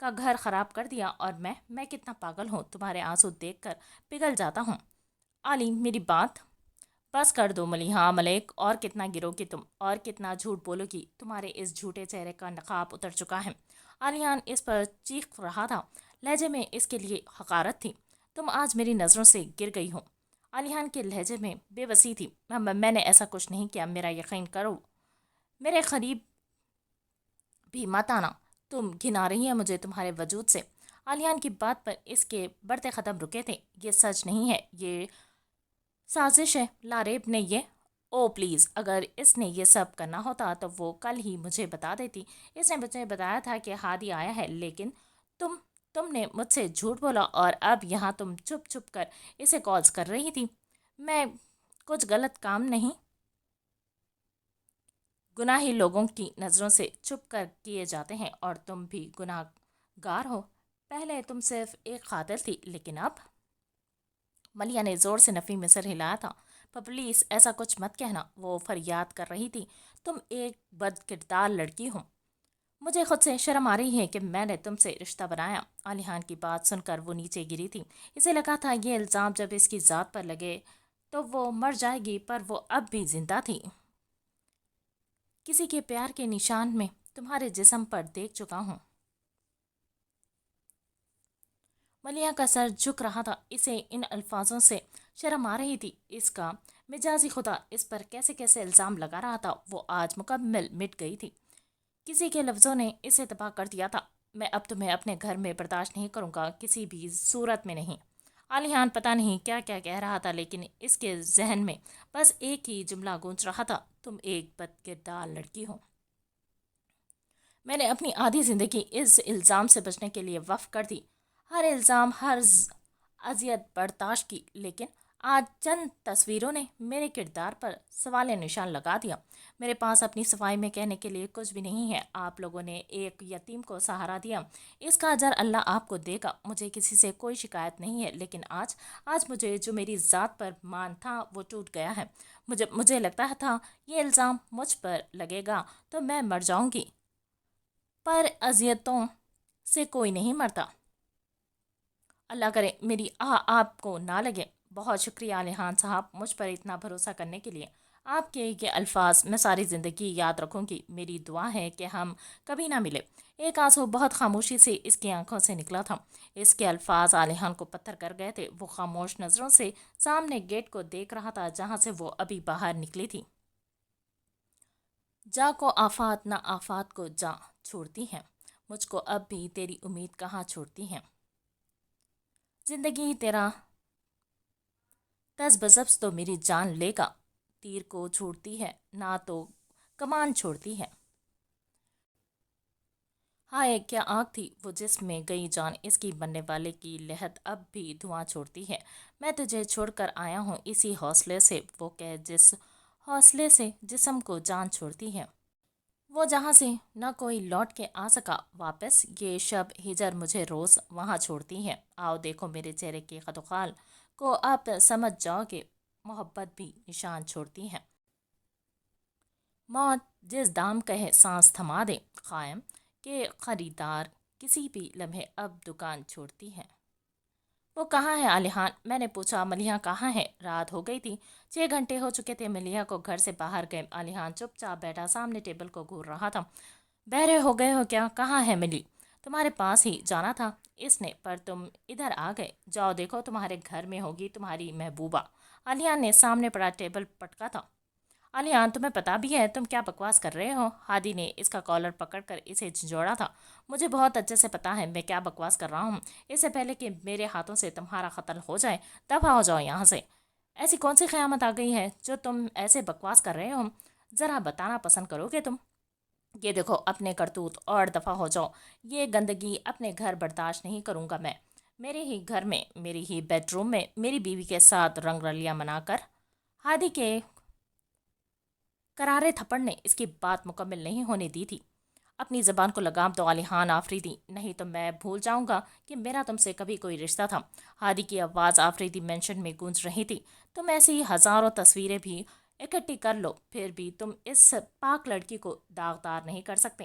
کا گھر خراب کر دیا، اور میں کتنا پاگل ہوں، تمہارے آنسو دیکھ کر پگھل جاتا ہوں۔ علی میری بات بس کر دو ملیحہ ملک، اور کتنا گرو گی تم، اور کتنا جھوٹ بولو گی، تمہارے اس جھوٹے چہرے کا نقاب اتر چکا ہے۔ علیان اس پر چیخ رہا تھا، لہجے میں اس کے لیے حقارت تھی۔ تم آج میری نظروں سے گر گئی ہو۔ علیان کے لہجے میں بے بسی تھی۔ میں نے ایسا کچھ نہیں کیا، میرا یقین کرو، میرے قریب بھی مت آنا، تم گھنا رہی ہیں مجھے تمہارے وجود سے۔ علیان کی بات پر اس کے بڑھتے قدم رکے تھے۔ یہ سچ نہیں ہے، یہ سازش ہے، لاریب نے یہ او پلیز، اگر اس نے یہ سب کرنا ہوتا تو وہ کل ہی مجھے بتا دیتی۔ اس نے مجھے بتایا تھا کہ ہادی آیا ہے، لیکن تم نے مجھ سے جھوٹ بولا، اور اب یہاں تم چھپ چھپ کر اسے کالز کر رہی تھی۔ میں کچھ غلط کام نہیں، گناہ ہی لوگوں کی نظروں سے چھپ کر کیے جاتے ہیں، اور تم بھی گناہ گار ہو۔ پہلے تم صرف ایک قاتل تھی، لیکن اب… ملیحہ نے زور سے نفی میں سر ہلایا تھا۔ پلیز ایسا کچھ مت کہنا، وہ فریاد کر رہی تھی۔ تم ایک بد کردار لڑکی ہو، مجھے خود سے شرم آ رہی ہے کہ میں نے تم سے رشتہ بنایا۔ علیان کی بات سن کر وہ نیچے گری تھی۔ اسے لگا تھا یہ الزام جب اس کی ذات پر لگے تو وہ مر جائے گی، پر وہ اب بھی زندہ تھی۔ کسی کے پیار کے نشان میں تمہارے جسم پر دیکھ چکا ہوں۔ ملیحہ کا سر جھک رہا تھا، اسے ان الفاظوں سے شرم آ رہی تھی۔ اس کا مجازی خدا اس پر کیسے کیسے الزام لگا رہا تھا، وہ آج مکمل مٹ گئی تھی۔ کسی کے لفظوں نے اسے تباہ کر دیا تھا۔ میں اب تمہیں اپنے گھر میں برداشت نہیں کروں گا، کسی بھی صورت میں نہیں۔ علیان پتہ نہیں کیا کیا کہہ رہا تھا، لیکن اس کے ذہن میں بس ایک ہی جملہ گونج رہا تھا، تم ایک بد کردار لڑکی ہو۔ میں نے اپنی آدھی زندگی اس الزام سے بچنے کے لیے وقف کر دی، ہر الزام، ہر اذیت برداشت کی، لیکن آج چند تصویروں نے میرے کردار پر سوال نشان لگا دیا۔ میرے پاس اپنی صفائی میں کہنے کے لیے کچھ بھی نہیں ہے۔ آپ لوگوں نے ایک یتیم کو سہارا دیا، اس کا اجر اللہ آپ کو دے گا۔ مجھے کسی سے کوئی شکایت نہیں ہے، لیکن آج مجھے جو میری ذات پر مان تھا وہ ٹوٹ گیا ہے۔ مجھے لگتا تھا یہ الزام مجھ پر لگے گا تو میں مر جاؤں گی، پر اذیتوں سے کوئی نہیں مرتا۔ اللہ کرے میری آپ کو نہ لگے۔ بہت شکریہ علیان صاحب، مجھ پر اتنا بھروسہ کرنے کے لیے۔ آپ کے یہ الفاظ میں ساری زندگی یاد رکھوں گی۔ میری دعا ہے کہ ہم کبھی نہ ملے۔ ایک آنسو بہت خاموشی سے اس کی آنکھوں سے نکلا تھا۔ اس کے الفاظ علیان کو پتھر کر گئے تھے۔ وہ خاموش نظروں سے سامنے گیٹ کو دیکھ رہا تھا جہاں سے وہ ابھی باہر نکلی تھی۔ جا کو آفات نہ آفات کو جا چھوڑتی ہیں، مجھ کو اب بھی تیری امید کہاں چھوڑتی ہیں۔ زندگی تیرا تز بزبز تو میری جان لے گا، تیر کو چھوڑتی ہے نہ تو کمان چھوڑتی ہے۔ ہائے کیا آنکھ تھی وہ جس میں گئی جان، اس کی بننے والے کی لہت اب بھی دھواں چھوڑتی ہے۔ میں تجھے چھوڑ کر آیا ہوں اسی حوصلے سے، وہ کہ جس حوصلے سے جسم کو جان چھوڑتی ہے، وہ جہاں سے نہ کوئی لوٹ کے آ سکا واپس۔ یہ شب ہجر مجھے روز وہاں چھوڑتی ہے۔ آؤ دیکھو میرے چہرے کے خد و خال کو، آپ سمجھ جاؤ کہ محبت بھی نشان چھوڑتی ہے۔ موت جس دام کہے سانس تھما دے قائم، کہ خریدار کسی بھی لمحے اب دکان چھوڑتی ہے۔ وہ کہاں ہے علیان؟ میں نے پوچھا۔ ملیحہ کہاں ہے؟ رات ہو گئی تھی، 6 گھنٹے ہو چکے تھے ملیحہ کو گھر سے باہر گئے۔ علیان چپ چاپ بیٹھا سامنے ٹیبل کو گھور رہا تھا۔ بہرے ہو گئے ہو کیا؟ کہاں ہے ملی؟ تمہارے پاس ہی جانا تھا اس نے، پر تم ادھر آ گئے۔ جاؤ دیکھو تمہارے گھر میں ہوگی تمہاری محبوبہ۔ علیان نے سامنے پڑا ٹیبل پٹکا تھا۔ علیان تمہیں پتا بھی ہے تم کیا بکواس کر رہے ہو؟ ہادی نے اس کا کالر پکڑ کر اسے جھنجھوڑا تھا۔ مجھے بہت اچھے سے پتا ہے میں کیا بکواس کر رہا ہوں۔ اس سے پہلے کہ میرے ہاتھوں سے تمہارا قتل ہو جائے، دفع ہو جاؤ یہاں سے۔ ایسی کون سی قیامت آ گئی ہے جو تم ایسے بکواس کر رہے ہو؟ ذرا بتانا پسند کرو گے تم؟ یہ دیکھو اپنے کرتوت اور دفع ہو جاؤ۔ یہ گندگی اپنے گھر برداشت نہیں کروں گا میں، میرے ہی گھر میں، میری ہی بیڈ روم میں، میری بیوی کے ساتھ رنگ رلیاں منا کر۔ ہادی کے کرارے تھپڑ نے اس کی بات مکمل نہیں ہونے دی تھی۔ اپنی زبان کو لگام دو علیان آفریدی، نہیں تو میں بھول جاؤں گا کہ میرا تم سے کبھی کوئی رشتہ تھا۔ ہادی کی آواز آفریدی مینشن میں گونج رہی تھی۔ تم ایسی ہزاروں تصویریں بھی اکٹھی کر لو، پھر بھی تم اس پاک لڑکی کو داغدار نہیں کر سکتے۔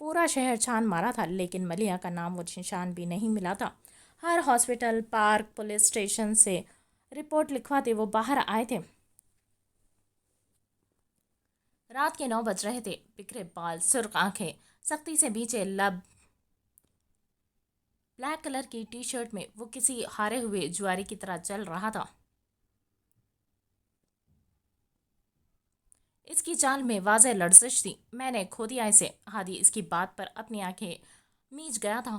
پورا شہر چھان مارا تھا لیکن ملیحہ کا نام و نشان بھی نہیں ملا تھا۔ ہر ہاسپٹل، پارک، پولیس اسٹیشن سے رپورٹ لکھواتے وہ باہر آئے تھے۔ رات کے 9 بج رہے تھے۔ بکھرے بال، سرخ آنکھیں، سختی سے بیچے لب، بلیک کلر کی ٹی شرٹ میں وہ کسی ہارے ہوئے جواری کی طرح چل رہا تھا۔ اس کی چال میں واضح لرزش تھی۔ میں نے کھو دیا اسے۔ ہادی اس کی بات پر اپنی آنکھیں میچ گیا تھا۔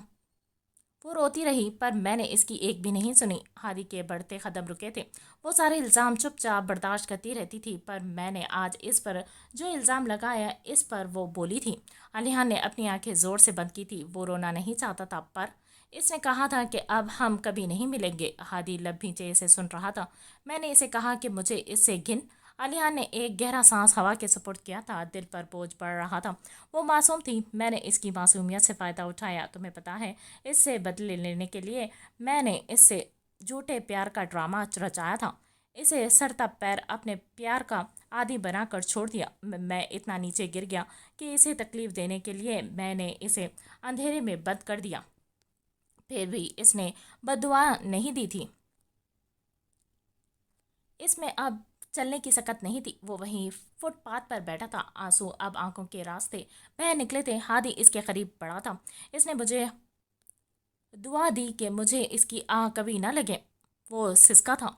وہ روتی رہی پر میں نے اس کی ایک بھی نہیں سنی۔ ہادی کے بڑھتے قدم رکے تھے۔ وہ سارے الزام چپ چاپ برداشت کرتی رہتی تھی پر میں نے آج اس پر جو الزام لگایا اس پر وہ بولی تھی۔ علیحان نے اپنی آنکھیں زور سے بند کی تھی۔ وہ رونا نہیں چاہتا تھا پر اس نے کہا تھا کہ اب ہم کبھی نہیں ملیں گے۔ ہادی لب بھینچے اسے سن رہا تھا۔ میں نے اسے کہا کہ مجھے اس سے گھن۔ علیحان نے ایک گہرا سانس ہوا کے سپرد کیا تھا۔ دل پر بوجھ بڑھ رہا تھا۔ وہ معصوم تھی۔ میں نے اس کی معصومیت سے فائدہ اٹھایا۔ تمہیں پتہ ہے اس سے بدلے لینے کے لیے میں نے اس سے جھوٹے پیار کا ڈرامہ رچایا تھا۔ اسے سڑتا پیر اپنے پیار کا عادی بنا کر چھوڑ دیا۔ میں اتنا نیچے گر گیا کہ اسے تکلیف دینے کے لیے میں نے اسے اندھیرے میں بند کر دیا۔ پھر بھی اس نے بد دعا نہیں دی تھی۔ اس میں اب چلنے کی سکت نہیں تھی۔ وہ وہیں فٹ پاتھ پر بیٹھا تھا۔ آنسو اب آنکھوں کے راستے بہہ نکلے تھے۔ ہادی اس کے قریب پڑا تھا۔ اس نے مجھے دعا دی کہ مجھے اس کی آہ کبھی نہ لگے۔ وہ سسکا تھا۔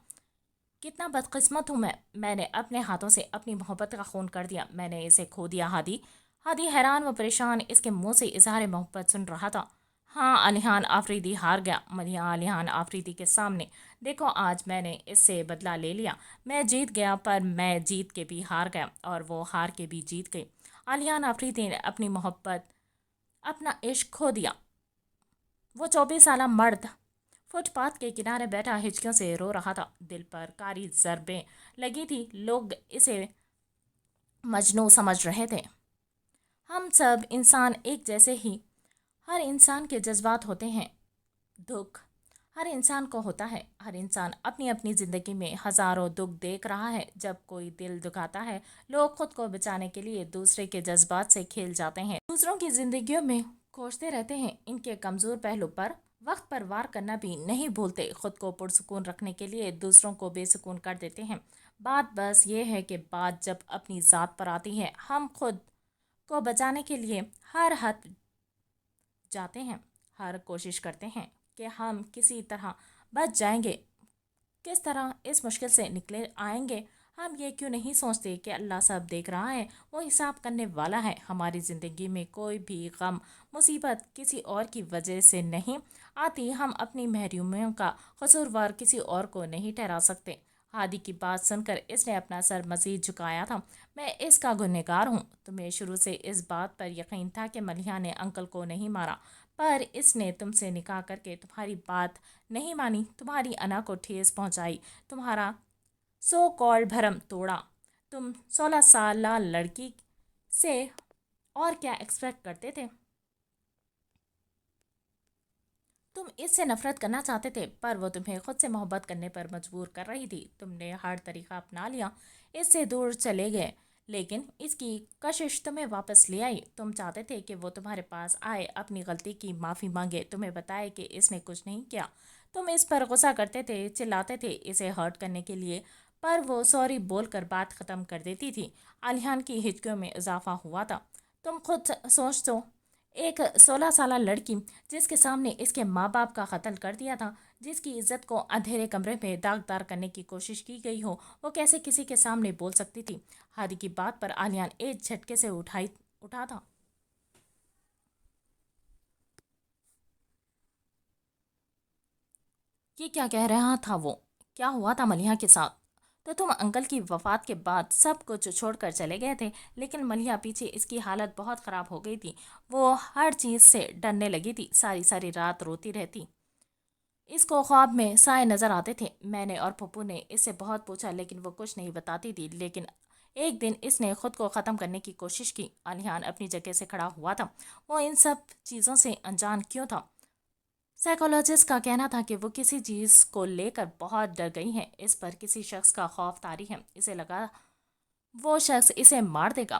کتنا بدقسمت ہوں میں نے اپنے ہاتھوں سے اپنی محبت کا خون کر دیا۔ میں نے اسے کھو دیا ہادی۔ ہادی حیران و پریشان اس کے منہ سے اظہار محبت سن رہا تھا۔ ہاں، علیحان آفریدی ہار گیا۔ ملیحہ علیحان آفریدی کے سامنے، دیکھو آج میں نے اس سے بدلہ لے لیا۔ میں جیت گیا پر میں جیت کے بھی ہار گیا اور وہ ہار کے بھی جیت گئی۔ علیحان آفریدی نے اپنی محبت، اپنا عشق کھو دیا۔ وہ 24 سالہ مرد فٹ پاتھ کے کنارے بیٹھا ہچکیوں سے رو رہا تھا۔ دل پر کاری ضربیں لگی تھی۔ لوگ اسے مجنوں سمجھ رہے تھے۔ ہم سب انسان ایک جیسے ہی۔ ہر انسان کے جذبات ہوتے ہیں۔ دکھ ہر انسان کو ہوتا ہے۔ ہر انسان اپنی اپنی زندگی میں ہزاروں دکھ دیکھ رہا ہے۔ جب کوئی دل دکھاتا ہے لوگ خود کو بچانے کے لیے دوسرے کے جذبات سے کھیل جاتے ہیں، دوسروں کی زندگیوں میں کوستے رہتے ہیں، ان کے کمزور پہلو پر وقت پر وار کرنا بھی نہیں بھولتے، خود کو پرسکون رکھنے کے لیے دوسروں کو بے سکون کر دیتے ہیں۔ بات بس یہ ہے کہ بات جب اپنی ذات پر آتی ہے ہم خود کو بچانے کے لیے ہر حد جاتے ہیں، ہر کوشش کرتے ہیں کہ ہم کسی طرح بچ جائیں گے، کس طرح اس مشکل سے نکلے آئیں گے۔ ہم یہ کیوں نہیں سوچتے کہ اللہ سب دیکھ رہا ہے، وہ حساب کرنے والا ہے۔ ہماری زندگی میں کوئی بھی غم مصیبت کسی اور کی وجہ سے نہیں آتی۔ ہم اپنی محرومیوں کا قصوروار کسی اور کو نہیں ٹھہرا سکتے۔ ہادی کی بات سن کر اس نے اپنا سر مزید جھکایا تھا۔ میں اس کا گنہگار ہوں۔ تمہیں شروع سے اس بات پر یقین تھا کہ ملیحہ نے انکل کو نہیں مارا، پر اس نے تم سے نکاح کر کے تمہاری بات نہیں مانی، تمہاری انا کو ٹھیس پہنچائی، تمہارا سو کالڈ بھرم توڑا۔ تم 16 سالہ لڑکی سے اور کیا ایکسپیکٹ کرتے تھے؟ تم اس سے نفرت کرنا چاہتے تھے پر وہ تمہیں خود سے محبت کرنے پر مجبور کر رہی تھی۔ تم نے ہر طریقہ اپنا لیا، اس سے دور چلے گئے، لیکن اس کی کشش تمہیں واپس لے آئی۔ تم چاہتے تھے کہ وہ تمہارے پاس آئے، اپنی غلطی کی معافی مانگے، تمہیں بتائے کہ اس نے کچھ نہیں کیا۔ تم اس پر غصہ کرتے تھے، چلاتے تھے اسے ہرٹ کرنے کے لیے، پر وہ سوری بول کر بات ختم کر دیتی تھی۔ علیحان کی ہچکیوں میں اضافہ ہوا تھا۔ تم خود سوچو، ایک 16 سالہ لڑکی جس کے سامنے اس کے ماں باپ کا قتل کر دیا تھا، جس کی عزت کو اندھیرے کمرے میں داغدار کرنے کی کوشش کی گئی ہو، وہ کیسے کسی کے سامنے بول سکتی تھی؟ ہادی کی بات پر علیحان ایک جھٹکے سے اٹھا تھا۔ یہ کیا کہہ رہا تھا وہ؟ کیا ہوا تھا ملیحہ کے ساتھ؟ تو تم انکل کی وفات کے بعد سب کچھ چھوڑ کر چلے گئے تھے، لیکن ملیحہ پیچھے اس کی حالت بہت خراب ہو گئی تھی۔ وہ ہر چیز سے ڈرنے لگی تھی، ساری ساری رات روتی رہتی۔ اس کو خواب میں سائے نظر آتے تھے۔ میں نے اور پھپھو نے اس سے بہت پوچھا لیکن وہ کچھ نہیں بتاتی تھی، لیکن ایک دن اس نے خود کو ختم کرنے کی کوشش کی۔ علیحان اپنی جگہ سے کھڑا ہوا تھا۔ وہ ان سب چیزوں سے انجان کیوں تھا؟ سائیکالوجسٹ کا کہنا تھا کہ وہ کسی چیز کو لے کر بہت ڈر گئی ہے، اس پر کسی شخص کا خوف طاری ہے، اسے لگا وہ شخص اسے مار دے گا۔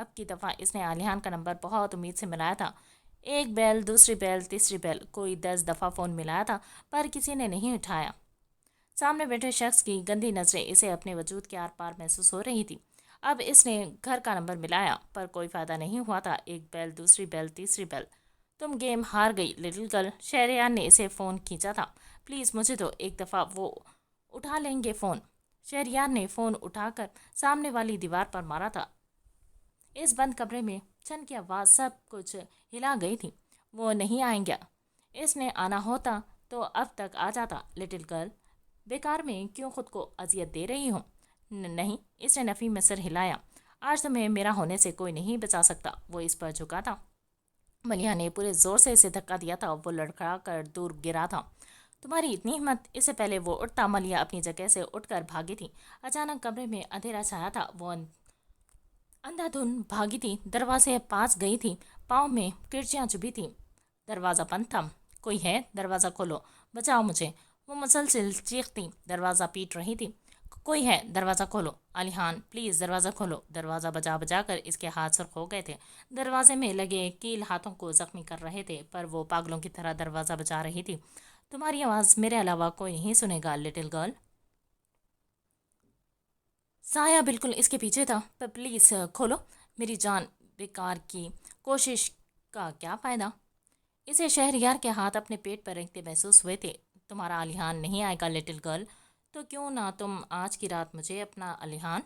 اب کی دفعہ اس نے علیحان کا نمبر بہت امید سے ملایا تھا. ایک بیل، دوسری بیل، تیسری بیل، کوئی 10 دفعہ فون ملایا تھا پر کسی نے نہیں اٹھایا. سامنے بیٹھے شخص کی گندی نظریں اسے اپنے وجود کے آر پار محسوس ہو رہی تھی. اب اس نے گھر کا نمبر ملایا پر کوئی فائدہ نہیں ہوا تھا. ایک بیل، دوسری بیل، تیسری بیل. تم گیم ہار گئی لٹل گرل. شہریار نے اسے فون کھینچا تھا. پلیز مجھے دو، ایک دفعہ وہ اٹھا لیں گے فون. شہریار نے فون اٹھا کر سامنے والی دیوار پر مارا تھا. اس بند کمرے میں چھن کی آواز سب کچھ ہلا گئی تھی. وہ نہیں آئیں گے. اس نے آنا ہوتا تو اب تک آ جاتا. لٹل گرل، بیکار میں کیوں خود کو اذیت دے رہی ہوں؟ نہیں. اس نے نفی میں سر ہلایا. آج تمہیں میرا ہونے سے کوئی نہیں بچا سکتا. وہ اس پر جھکا تھا. ملیحہ نے پورے زور سے اسے دھکا دیا تھا. وہ لڑکھڑا کر دور گرا تھا. تمہاری اتنی ہمت! اس سے پہلے وہ اٹھتا ملیحہ اپنی جگہ سے اٹھ کر بھاگی تھی. اچانک کمرے میں اندھیرا چھایا تھا. وہ اندھا دھند بھاگی تھی. دروازے پاس گئی تھی. پاؤں میں کرچیاں چبھی تھی. دروازہ بند تھا. کوئی ہے؟ دروازہ کھولو، بچاؤ مجھے. وہ مسلسل چیختی دروازہ پیٹ رہی تھی. کوئی ہے؟ دروازہ کھولو. علیحان پلیز دروازہ کھولو. دروازہ بجا بجا کر اس کے ہاتھ سرخ ہو گئے تھے. دروازے میں لگے کیل ہاتھوں کو زخمی کر رہے تھے پر وہ پاگلوں کی طرح دروازہ بجا رہی تھی. تمہاری آواز میرے علاوہ کوئی نہیں سنے گا لٹل گرل. سایہ بالکل اس کے پیچھے تھا. پر پلیز کھولو. میری جان، بیکار کی کوشش کا کیا فائدہ؟ اسے شہریار کے ہاتھ اپنے پیٹ پر رکھتے محسوس ہوئے تھے. تمہارا علیحان نہیں آئے گا لٹل گرل. تو کیوں نہ تم آج کی رات مجھے اپنا علیحان؟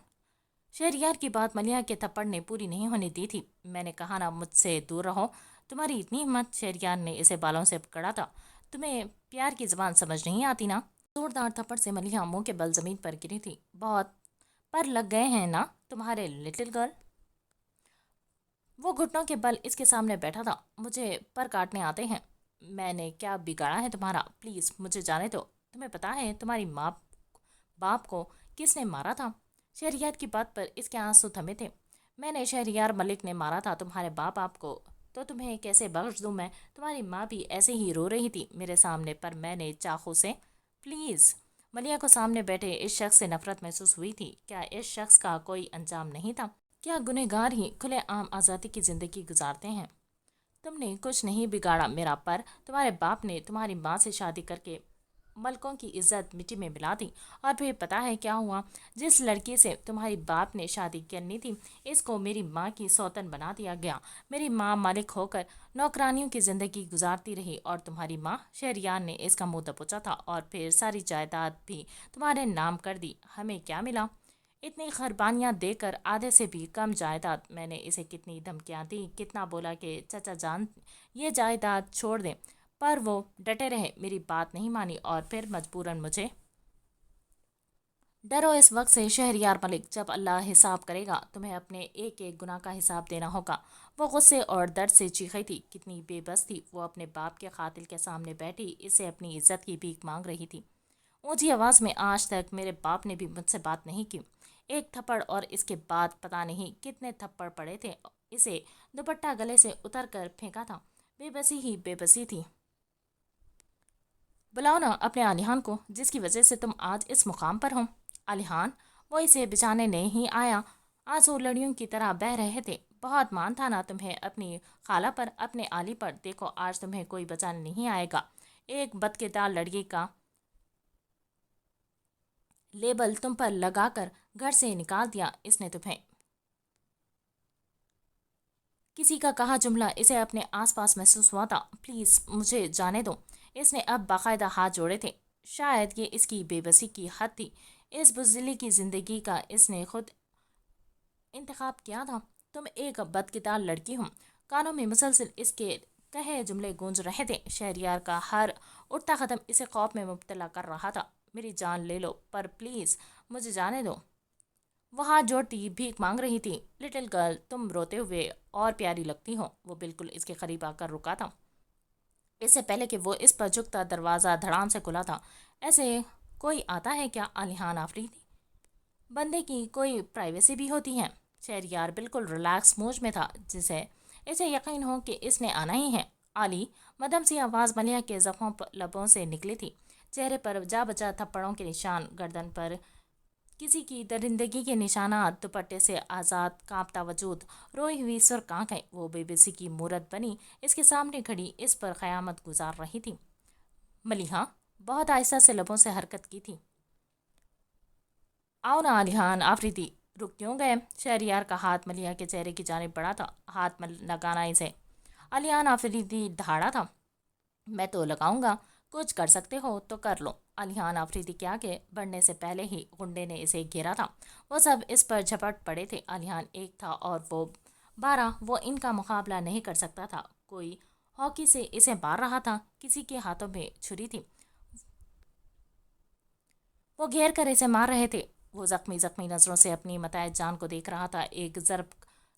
شہریار کی بات ملیحہ کے تھپڑ نے پوری نہیں ہونے دی تھی. میں نے کہا نا مجھ سے دور رہو. تمہاری اتنی ہمت! شہریار نے اسے بالوں سے پکڑا تھا. تمہیں پیار کی زبان سمجھ نہیں آتی نا؟ زوردار تھپڑ سے ملیحہ منہ کے بل زمین پر گری تھی. بہت پر لگ گئے ہیں نا تمہارے لٹل گرل. وہ گھٹنوں کے بل اس کے سامنے بیٹھا تھا. مجھے پر کاٹنے آتے ہیں. میں نے کیا بگاڑا ہے تمہارا؟ پلیز مجھے جانے دو. تمہیں پتا ہے تمہاری ماں باپ کو کس نے مارا تھا؟ شہریار کی بات پر اس کے آنسو تھمے تھے. میں نے شہریار ملک نے مارا تھا تمہارے باپ آپ کو. تو تمہیں کیسے بخش دوں میں؟ تمہاری ماں بھی ایسے ہی رو رہی تھی میرے سامنے پر میں نے چاقو سے. پلیز. ملیحہ کو سامنے بیٹھے اس شخص سے نفرت محسوس ہوئی تھی. کیا اس شخص کا کوئی انجام نہیں تھا؟ کیا گنہگار ہی کھلے عام آزادی کی زندگی گزارتے ہیں؟ تم نے کچھ نہیں بگاڑا میرا پر. تمہارے باپ نے تمہاری ماں سے شادی کر کے ملکوں کی عزت مٹی میں ملا دی. اور پھر پتا ہے کیا ہوا؟ جس لڑکی سے تمہاری باپ نے شادی کرنی تھی اس کو میری ماں کی سوتن بنا دیا گیا. میری ماں مالک ہو کر نوکرانیوں کی زندگی گزارتی رہی اور تمہاری ماں. شہریار نے اس کا منہ دبوچا تھا. اور پھر ساری جائیداد بھی تمہارے نام کر دی. ہمیں کیا ملا؟ اتنی قربانیاں دے کر آدھے سے بھی کم جائیداد. میں نے اسے کتنی دھمکیاں دی، کتنا بولا کہ چچا جان یہ جائیداد چھوڑ دیں پر وہ ڈٹے رہے. میری بات نہیں مانی اور پھر مجبوراً مجھے. ڈرو اس وقت سے شہریار ملک. جب اللہ حساب کرے گا تمہیں اپنے ایک ایک گناہ کا حساب دینا ہوگا. وہ غصے اور درد سے چیخی تھی. کتنی بے بس تھی. وہ اپنے باپ کے قاتل کے سامنے بیٹھی اس سے اپنی عزت کی بھیک مانگ رہی تھی. اونچی آواز میں. آج تک میرے باپ نے بھی مجھ سے بات نہیں کی. ایک تھپڑ اور اس کے بعد پتہ نہیں کتنے تھپڑ پڑے تھے. اسے دوپٹہ گلے سے اتر کر پھینکا تھا. بے بسی ہی بے بسی تھی. بلاؤ نا اپنے علیحان کو جس کی وجہ سے تم آج اس مقام پر ہو. علیحان؟ وہ اسے بچانے نہیں آیا. آنسو لڑیوں کی طرح بہہ رہے تھے. بہت مان تھا نا تمہیں اپنی خالہ پر، اپنے علی پر. دیکھو آج تمہیں کوئی بچانے نہیں آئے گا. ایک بدکردار لڑکی کا لیبل تم پر لگا کر گھر سے نکال دیا اس نے تمہیں. کسی کا کہا جملہ اسے اپنے آس پاس محسوس ہوا تھا. پلیز مجھے جانے دو. اس نے اب باقاعدہ ہاتھ جوڑے تھے. شاید یہ اس کی بے بسی کی حد تھی. اس بزدلی کی زندگی کا اس نے خود انتخاب کیا تھا. تم ایک بدکردار لڑکی ہو. کانوں میں مسلسل اس کے کہے جملے گونج رہے تھے. شہریار کا ہر اٹھتا قدم اسے خوف میں مبتلا کر رہا تھا. میری جان لے لو پر پلیز مجھے جانے دو. وہ ہاتھ جوڑتی بھیک مانگ رہی تھی. لٹل گرل تم روتے ہوئے اور پیاری لگتی ہو. وہ بالکل اس کے قریب آ کر رکا تھا. اس سے پہلے کہ وہ اس پر جھکتا دروازہ دھڑام سے کھلا تھا. ایسے کوئی آتا ہے کیا؟ علیحان آفریدی بندے کی کوئی پرائیویسی بھی ہوتی ہے. شہریار بالکل ریلیکس موج میں تھا جسے اسے یقین ہو کہ اس نے آنا ہی ہے. علی؟ مدھم سی آواز ملیحہ کے زخموں لبوں سے نکلی تھی. چہرے پر جا بجا تھپڑوں کے نشان. گردن پر کسی کی درندگی کے نشانات، دوپٹے سے آزاد کانپتا وجود، روئی ہوئی سرخ آنکھیں، وہ بے بسی کی مورت بنی اس کے سامنے کھڑی اس پر قیامت گزار رہی تھی۔ ملیحہ بہت آہستہ سے لبوں سے حرکت کی تھی۔ آؤ نا علیحان آفریدی، رک کیوں گئے؟ شہریار کا ہاتھ ملیحہ کے چہرے کی جانب بڑھا تھا۔ ہاتھ میں لگانا اسے۔ علیحان آفریدی دھاڑا تھا۔ میں تو لگاؤں گا، کچھ کر سکتے ہو تو کر لو۔ علیحان آفریدی کے آگے بڑھنے سے پہلے ہی غنڈے نے اسے گھیرا تھا۔ وہ سب اس پر جھپٹ پڑے تھے۔ علیحان ایک تھا اور وہ 12، وہ ان کا مقابلہ نہیں کر سکتا تھا۔ کوئی ہاکی سے اسے مار رہا تھا، کسی کے ہاتھوں میں چھری تھی، وہ گھیر کر اسے مار رہے تھے۔ وہ زخمی نظروں سے اپنی متاع جان کو دیکھ رہا تھا۔ ایک ضرب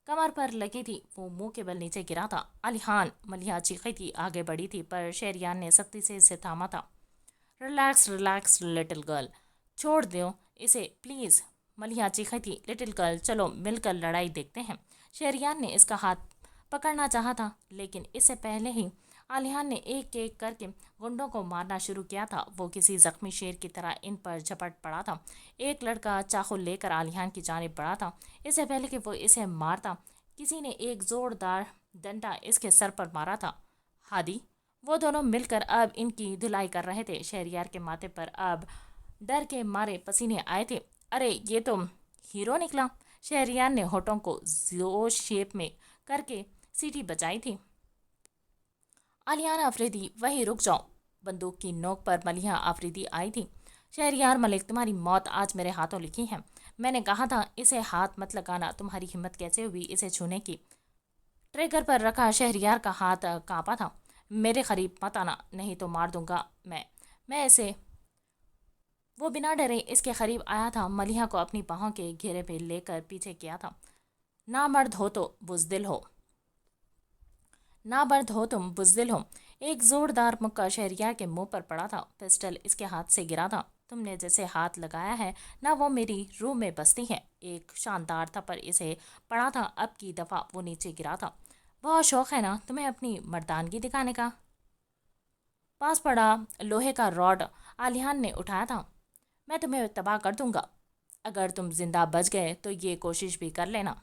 کمر پر لگی تھی، وہ منہ کے بل نیچے گرا تھا۔ علیحان، ملیحہ چیخی تھی، آگے بڑھی تھی، پر شہریار نے سختی سے اسے تھاما تھا۔ ریلیکس لٹل گرل، چھوڑ دو اسے پلیز، ملیحہ چیخی تھی۔ لٹل گرل، چلو مل کر لڑائی دیکھتے ہیں۔ شہریار نے اس کا ہاتھ پکڑنا چاہا تھا، لیکن اس سے پہلے ہی علیحان نے ایک ایک کر کے گنڈوں کو مارنا شروع کیا تھا۔ وہ کسی زخمی شیر کی طرح ان پر جھپٹ پڑا تھا۔ ایک لڑکا چاقو لے کر علیحان کی جانب بڑھا تھا۔ اس سے پہلے کہ وہ اسے مارتا، کسی نے ایک زوردار ڈنڈا اس کے سر پر مارا تھا۔ ہادی، وہ دونوں مل کر اب ان کی دھلائی کر رہے تھے۔ شہریار کے ماتھے پر اب ڈر کے مارے پسینے آئے تھے۔ ارے یہ تو ہیرو نکلا۔ شہریار نے ہونٹوں کو زو شیپ میں کر کے سیٹی بجائی تھی۔ علیحان آفریدی، وہی رک جاؤ۔ بندوق کی نوک پر ملیحہ آفریدی آئی تھی۔ شہریار ملک، تمہاری موت آج میرے ہاتھوں لکھی ہے۔ میں نے کہا تھا اسے ہاتھ مت لگانا، تمہاری ہمت کیسے ہوئی اسے چھونے کی؟ ٹریگر پر رکھا شہریار کا ہاتھ کانپا تھا۔ میرے قریب مت آنا، نہیں تو مار دوں گا میں اسے۔ وہ بنا ڈرے اس کے قریب آیا تھا، ملیحہ کو اپنی باہوں کے گھیرے پہ لے کر پیچھے کیا تھا۔ نہ مرد ہو تو بزدل ہو، نہ مرد ہو تم بزدل ہو۔ ایک زوردار مکہ شہریار کے منہ پر پڑا تھا۔ پسٹل اس کے ہاتھ سے گرا تھا۔ تم نے جیسے ہاتھ لگایا ہے نہ وہ میری روح میں بستی ہے۔ ایک شاندار تھپڑ اسے پڑا تھا۔ اب کی دفعہ وہ نیچے گرا تھا۔ بہت شوق ہے نا تمہیں اپنی مردانگی دکھانے کا؟ پاس پڑا لوہے کا راڈ علیحان نے اٹھایا تھا۔ میں تمہیں تباہ کر دوں گا۔ اگر تم زندہ بچ گئے تو یہ کوشش بھی کر لینا۔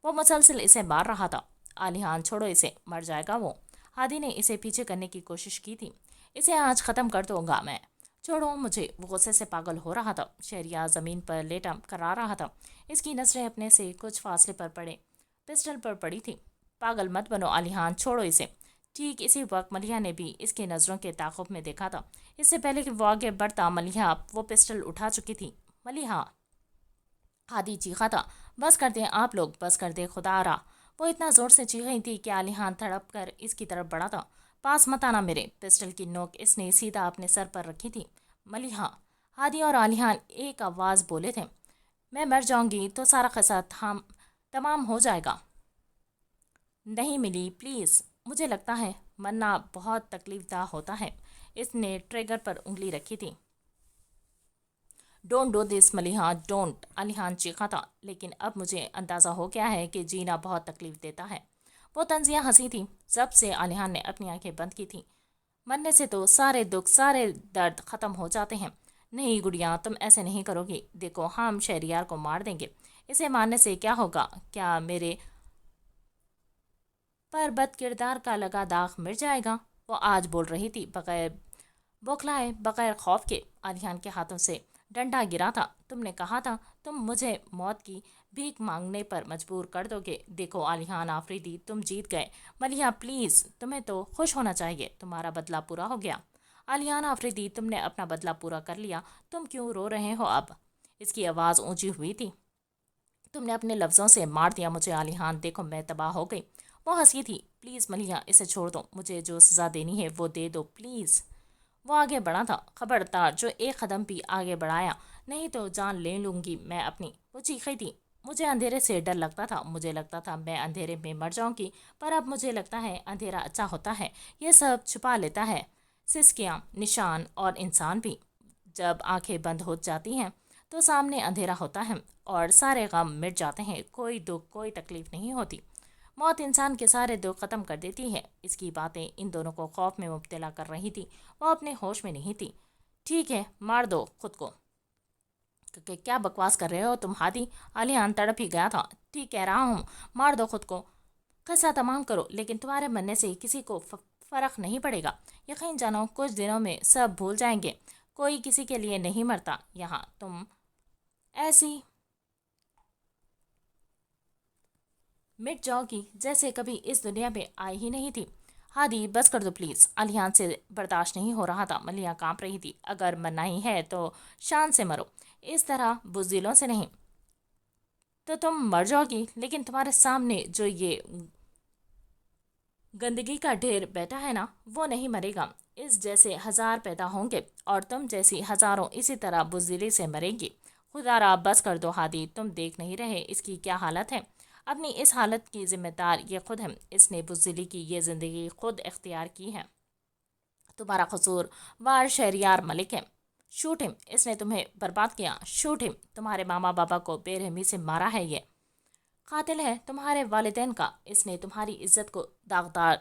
وہ مسلسل اسے مار رہا تھا۔ علیحان، چھوڑو اسے، مر جائے گا وہ۔ ہادی نے اسے پیچھے کرنے کی کوشش کی تھی۔ اسے آج ختم کر دوں گا میں، چھوڑو مجھے۔ وہ غصے سے پاگل ہو رہا تھا۔ شہریار زمین پر لیٹا کرا رہا تھا۔ اس کی نظریں اپنے سے کچھ فاصلے پر پسٹل پر پڑی تھی۔ پاگل مت بنو علیحان، چھوڑو اسے۔ ٹھیک اسی وقت ملیحہ نے بھی اس کے نظروں کے تعاقب میں دیکھا تھا۔ اس سے پہلے کہ وہ آگے بڑھتا، ملیحہ وہ پسٹل اٹھا چکی تھی۔ ملیحہ! ہادی چیخا تھا۔ بس کر دیں آپ لوگ، بس کر دیں خدا را! وہ اتنا زور سے چیخی تھی کہ علیحان تڑپ کر اس کی طرف بڑھا تھا۔ پاس مت آنا میرے۔ پسٹل کی نوک اس نے سیدھا اپنے سر پر رکھی تھی۔ ملیحہ! ہادی اور علیحان ایک آواز بولے تھے۔ میں مر جاؤں گی تو سارا قصہ تمام ہو جائے گا۔ نہیں ملی، پلیز، مجھے لگتا ہے مرنا بہت تکلیف دہ ہوتا ہے۔ اس نے ٹریگر پر انگلی رکھی تھی۔ Don't do this Maliha, don't! Alihan چیخا تھا۔ لیکن اب مجھے اندازہ ہو گیا ہے کہ جینا بہت تکلیف دیتا ہے۔ وہ طنزیہ ہنسی تھی۔ ضبط سے علیحان نے اپنی آنکھیں بند کی تھیں۔ مرنے سے تو سارے دکھ، سارے درد ختم ہو جاتے ہیں۔ نہیں گڑیا، تم ایسے نہیں کرو گی۔ دیکھو، ہم شہریار کو مار دیں گے۔ اسے مارنے سے کیا ہوگا؟ کیا میرے پر بد کردار کا لگا داغ مٹ جائے گا؟ وہ آج بول رہی تھی بغیر بوکھلائے، بغیر خوف کے۔ علیحان کے ہاتھوں سے ڈنڈا گرا تھا۔ تم نے کہا تھا تم مجھے موت کی بھیک مانگنے پر مجبور کر دو گے۔ دیکھو علیحان آفریدی، تم جیت گئے۔ ملیحہ پلیز، تمہیں تو خوش ہونا چاہیے، تمہارا بدلہ پورا ہو گیا۔ علیحان آفریدی، تم نے اپنا بدلہ پورا کر لیا، تم کیوں رو رہے ہو اب؟ اس کی آواز اونچی ہوئی تھی۔ تم نے اپنے لفظوں سے مار دیا مجھے علیحان، دیکھو میں تباہ ہو گئی۔ وہ ہنسی تھی۔ پلیز ملیحہ، اسے چھوڑ دو، مجھے جو سزا دینی ہے وہ دے دو پلیز۔ وہ آگے بڑھا تھا۔ خبردار جو ایک قدم بھی آگے بڑھایا، نہیں تو جان لے لوں گی میں اپنی۔ وہ چیخی تھی۔ مجھے اندھیرے سے ڈر لگتا تھا، مجھے لگتا تھا میں اندھیرے میں مر جاؤں گی، پر اب مجھے لگتا ہے اندھیرا اچھا ہوتا ہے، یہ سب چھپا لیتا ہے، سسکیاں، نشان اور انسان بھی۔ جب آنکھیں بند ہو جاتی ہیں تو سامنے اندھیرا ہوتا ہے اور سارے غم مٹ جاتے ہیں، کوئی دکھ، کوئی تکلیف نہیں ہوتی۔ موت انسان کے سارے دکھ ختم کر دیتی ہے۔ اس کی باتیں ان دونوں کو خوف میں مبتلا کر رہی تھی۔ وہ اپنے ہوش میں نہیں تھی۔ ٹھیک ہے، مار دو خود کو۔ کہ کیا بکواس کر رہے ہو تم ہادی؟ علیان تڑپ ہی گیا تھا۔ ٹھیک کہہ رہا ہوں، مار دو خود کو، قصہ تمام کرو، لیکن تمہارے مرنے سے کسی کو فرق نہیں پڑے گا۔ یقین جانو کچھ دنوں میں سب بھول جائیں گے۔ کوئی کسی کے لیے نہیں مرتا یہاں، تم ایسی مٹ جاؤ گی جیسے کبھی اس دنیا میں آئی ہی نہیں تھی۔ ہادی بس کر دو پلیز، علیان سے برداشت نہیں ہو رہا تھا۔ ملیحہ کانپ رہی تھی۔ اگر مرنا ہی ہے تو شان سے مرو، اس طرح بزدلوں سے نہیں۔ تو تم مر جاؤ گی، لیکن تمہارے سامنے جو یہ گندگی کا ڈھیر بیٹھا ہے نا، وہ نہیں مرے گا۔ اس جیسے ہزار پیدا ہوں گے اور تم جیسی ہزاروں اسی طرح بزدلی سے مریں گی۔ خدا را بس کر دو ہادی، تم دیکھ نہیں رہے اس کی کیا حالت ہے؟ اپنی اس حالت کی ذمہ دار یہ خود ہے۔ اس نے بزدلی کی یہ زندگی خود اختیار کی ہے۔ تمہارا قصور وار شہریار ملک ہے۔ شوٹ ہم، اس نے تمہیں برباد کیا۔ شوٹ ہم، تمہارے ماما بابا کو بے رحمی سے مارا ہے۔ یہ قاتل ہے تمہارے والدین کا۔ اس نے تمہاری عزت کو داغدار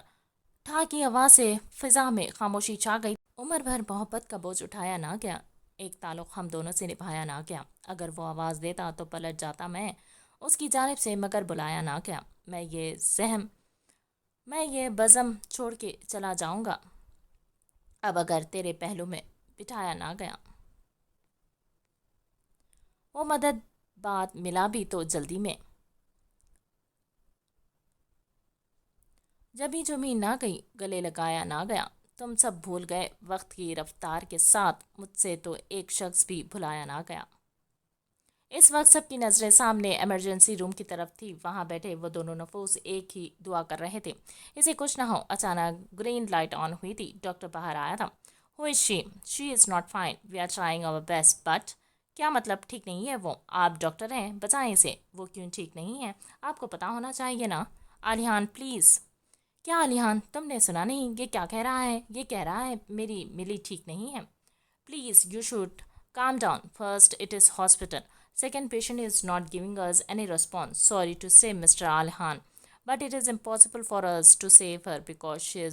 ٹھا کی آواز سے فضا میں خاموشی چھا گئی۔ عمر بھر محبت کا بوجھ اٹھایا نہ گیا، ایک تعلق ہم دونوں سے نبھایا نہ گیا۔ اگر وہ آواز دیتا تو پلٹ جاتا میں اس کی جانب سے، مگر بلایا نہ گیا۔ میں یہ بزم چھوڑ کے چلا جاؤں گا اب اگر تیرے پہلو میں بٹھایا نہ گیا۔ وہ مدد بات ملا بھی تو جلدی میں جبھی جمی نہ گئی، گلے لگایا نہ گیا۔ تم سب بھول گئے وقت کی رفتار کے ساتھ، مجھ سے تو ایک شخص بھی بھلایا نہ گیا۔ اس وقت سب کی نظریں سامنے ایمرجنسی روم کی طرف تھی۔ وہاں بیٹھے وہ دونوں نفوس ایک ہی دعا کر رہے تھے، اسے کچھ نہ ہو۔ اچانک گرین لائٹ آن ہوئی تھی۔ ڈاکٹر باہر آیا تھا۔ How is she is not fine, we are trying our best, but کیا مطلب ٹھیک نہیں ہے وہ؟ آپ ڈاکٹر ہیں، بچائیں اسے۔ وہ کیوں ٹھیک نہیں ہے؟ آپ کو پتا ہونا چاہیے نا۔ علیان پلیز۔ کیا علیان، تم نے سنا نہیں یہ کیا کہہ رہا ہے؟ یہ کہہ رہا ہے میری ملی ٹھیک نہیں ہے۔ Please you should calm down. First it is hospital, second patient is not giving us any response. Sorry to say, Mr. Alhan, but it is impossible for us to save her because she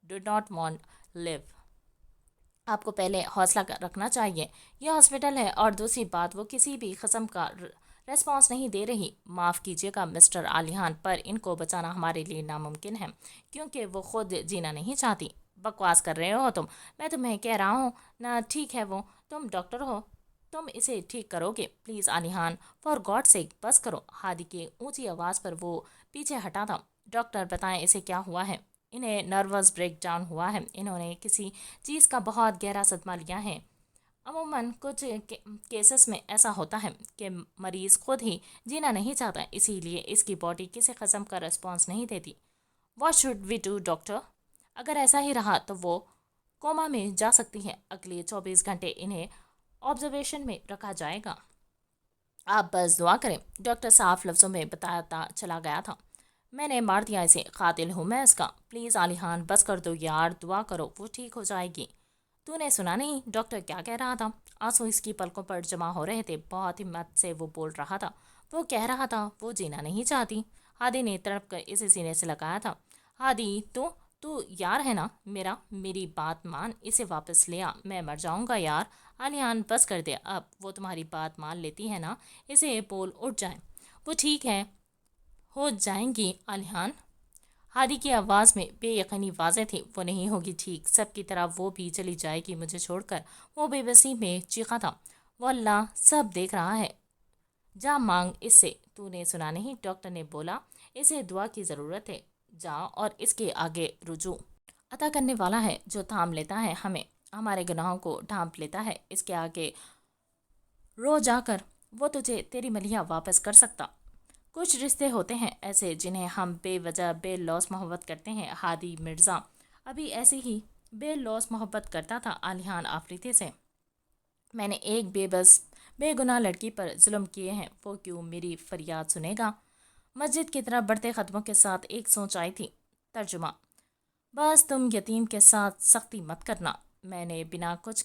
did not want live. آپ کو پہلے حوصلہ رکھنا چاہیے، یہ hospital ہے، اور دوسری بات وہ کسی بھی قسم کا ریسپانس نہیں دے رہی۔ معاف کیجیے گا مسٹر علیان، پر ان کو بچانا ہمارے لیے ناممکن ہے، کیونکہ وہ خود جینا نہیں چاہتی۔ بکواس کر رہے ہو تم، میں تمہیں کہہ رہا ہوں نا، ٹھیک ہے وہ، تم ڈاکٹر ہو، تم اسے ٹھیک کرو گے۔ پلیز علیان، فار گاڈ سیک بس کرو۔ ہادی کی اونچی آواز پر وہ پیچھے ہٹا تھا۔ ڈاکٹر بتائیں اسے کیا ہوا ہے؟ انہیں نروس بریک ڈاؤن ہوا ہے، انہوں نے کسی چیز کا بہت گہرا صدمہ لیا ہے۔ عموماً کچھ کیسز میں ایسا ہوتا ہے کہ مریض خود ہی جینا نہیں چاہتا، اسی لیے اس کی باڈی کسی قسم کا ریسپانس نہیں دیتی۔ What should we do doctor? اگر ایسا ہی رہا تو وہ کوما میں جا سکتی ہے۔ اگلے 24 گھنٹے انہیں آبزرویشن میں رکھا جائے گا۔ آپ بس دعا کریں، ڈاکٹر صاف لفظوں میں بتاتا چلا گیا تھا۔ میں نے مار دیا اسے، قاتل ہوں میں اس کا۔ پلیز علیان بس کر دو یار، دعا کرو وہ ٹھیک ہو جائے گی۔ تو نے سنا نہیں ڈاکٹر کیا کہہ رہا تھا؟ آنسو اس کی پلکوں پر جمع ہو رہے تھے، بہت ہمت سے وہ بول رہا تھا۔ وہ کہہ رہا تھا وہ جینا نہیں چاہتی۔ ہادی نے تڑپ کر اسے سینے سے لگایا تھا۔ ہادی تو یار ہے نا میرا، میری بات مان، اسے واپس لے آ، میں مر جاؤں گا یار۔ علیان بس کر دے اب، وہ تمہاری بات مان لیتی ہے نا، اسے بول اٹھ جائیں۔ وہ ٹھیک ہے ہو جائیں گی علیان۔ ہادی کی آواز میں بے یقینی واضح تھی۔ وہ نہیں ہوگی ٹھیک، سب کی طرح وہ بھی چلی جائے گی مجھے چھوڑ کر۔ وہ بے بسی میں چیخا تھا۔ وہ اللہ سب دیکھ رہا ہے، جا مانگ اس سے۔ تو نے سنا نہیں ڈاکٹر نے بولا اسے دعا کی ضرورت ہے، جا اور اس کے آگے رجوع عطا کرنے والا ہے جو تھام لیتا ہے ہمیں، ہمارے گناہوں کو ڈھانپ لیتا ہے، اس کے آگے رو جا کر وہ تجھے تیری ملیحہ واپس کر سکتا۔ کچھ رشتے ہوتے ہیں ایسے جنہیں ہم بے وجہ بے لوث محبت کرتے ہیں۔ ہادی مرزا ابھی ایسی ہی بے لوث محبت کرتا تھا علیان آفریدی سے۔ میں نے ایک بے بس بے گناہ لڑکی پر ظلم کیے ہیں، وہ کیوں میری فریاد سنے گا؟ مسجد کی طرف بڑھتے قدموں کے ساتھ ایک سوچ آئی تھی۔ ترجمہ: بس تم یتیم کے ساتھ سختی مت کرنا۔ میں نے بنا کچھ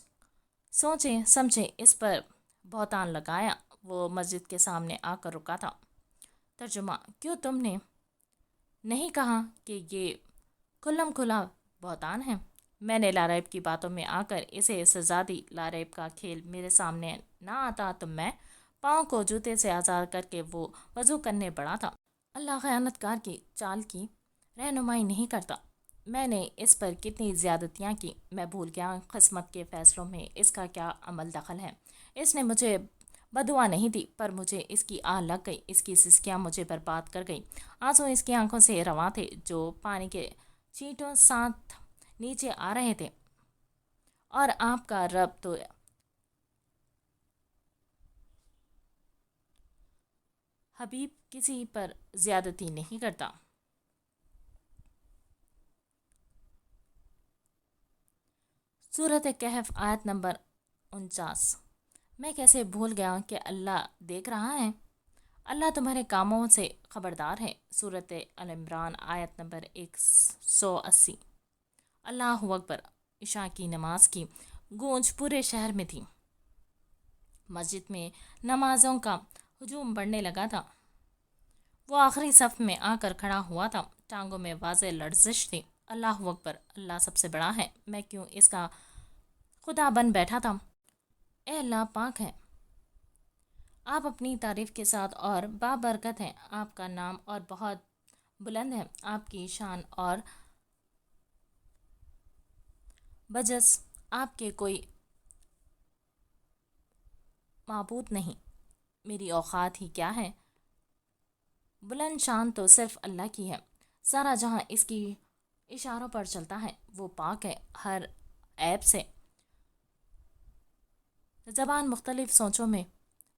سوچے سمجھے اس پر بہتان لگایا۔ وہ مسجد کے سامنے آ کر رکا تھا۔ ترجمہ: کیوں تم نے نہیں کہا کہ یہ کھلم کھلا بہتان ہے؟ میں نے لاریب کی باتوں میں آ کر اسے سزا دی۔ لاریب کا کھیل میرے سامنے نہ آتا تو میں پاؤں کو جوتے سے آزاد کر کے وہ وضو کرنے پڑا تھا۔ اللہ خیانت کار کی چال کی رہنمائی نہیں کرتا۔ میں نے اس پر کتنی زیادتیاں کی، میں بھول گیا قسمت کے فیصلوں میں اس کا کیا عمل دخل ہے۔ اس نے مجھے بدعا نہیں دی، پر مجھے اس کی آہ لگ گئی، اس کی سسکیاں مجھے برباد کر گئی۔ آنسو اس کی آنکھوں سے رواں تھے جو پانی کے چینٹوں ساتھ نیچے آ رہے تھے۔ اور آپ کا رب تو حبیب کسی پر زیادتی نہیں کرتا۔ سورۃ کہف آیت نمبر 49۔ میں کیسے بھول گیا کہ اللہ دیکھ رہا ہے، اللہ تمہارے کاموں سے خبردار ہے۔ سورۃ ال عمران آیت نمبر 180۔ اللہ اکبر۔ عشاء کی نماز کی گونج پورے شہر میں تھی۔ مسجد میں نمازوں کا ہجوم بڑھنے لگا تھا۔ وہ آخری صف میں آ کر کھڑا ہوا تھا، ٹانگوں میں واضح لرزش تھی۔ اللہ اکبر، اللہ سب سے بڑا ہے، میں کیوں اس کا خدا بن بیٹھا تھا؟ اے اللہ پاک ہے، آپ اپنی تعریف کے ساتھ اور بابرکت ہیں، آپ کا نام اور بہت بلند ہے، آپ کی شان اور بجس آپ کے کوئی معبود نہیں۔ میری اوقات ہی کیا ہے، بلند شان تو صرف اللہ کی ہے، سارا جہاں اس کی اشاروں پر چلتا ہے، وہ پاک ہے ہر عیب سے۔ زبان مختلف سوچوں میں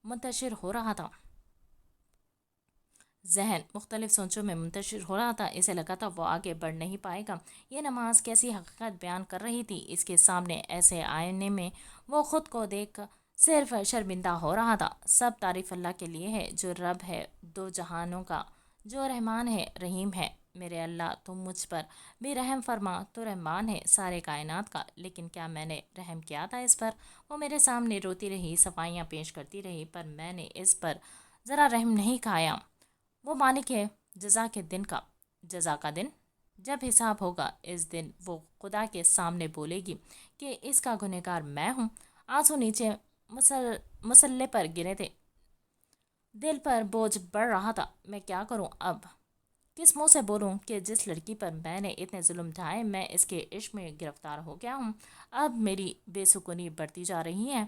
منتشر ہو رہا تھا، ذہن مختلف سوچوں میں منتشر ہو رہا تھا، اسے لگا تھا وہ آگے بڑھ نہیں پائے گا۔ یہ نماز کیسی حقیقت بیان کر رہی تھی، اس کے سامنے ایسے آئینے میں وہ خود کو دیکھ صرف شرمندہ ہو رہا تھا۔ سب تعریف اللہ کے لیے ہے جو رب ہے دو جہانوں کا، جو رحمان ہے رحیم ہے۔ میرے اللہ تو مجھ پر بھی رحم فرما، تو رحمان ہے سارے کائنات کا۔ لیکن کیا میں نے رحم کیا تھا اس پر؟ وہ میرے سامنے روتی رہی، صفائیاں پیش کرتی رہی، پر میں نے اس پر ذرا رحم نہیں کھایا۔ وہ مالک ہے جزا کے دن کا، جزا کا دن جب حساب ہوگا، اس دن وہ خدا کے سامنے بولے گی کہ اس کا گنہگار میں ہوں۔ آنسو نیچے مسلح پر گرے تھے، دل پر بوجھ بڑھ رہا تھا۔ میں کیا کروں اب، کس منہ سے بولوں کہ جس لڑکی پر میں نے اتنے ظلم ڈھائے، میں اس کے عشق میں گرفتار ہو گیا ہوں۔ اب میری بے سکونی بڑھتی جا رہی ہے۔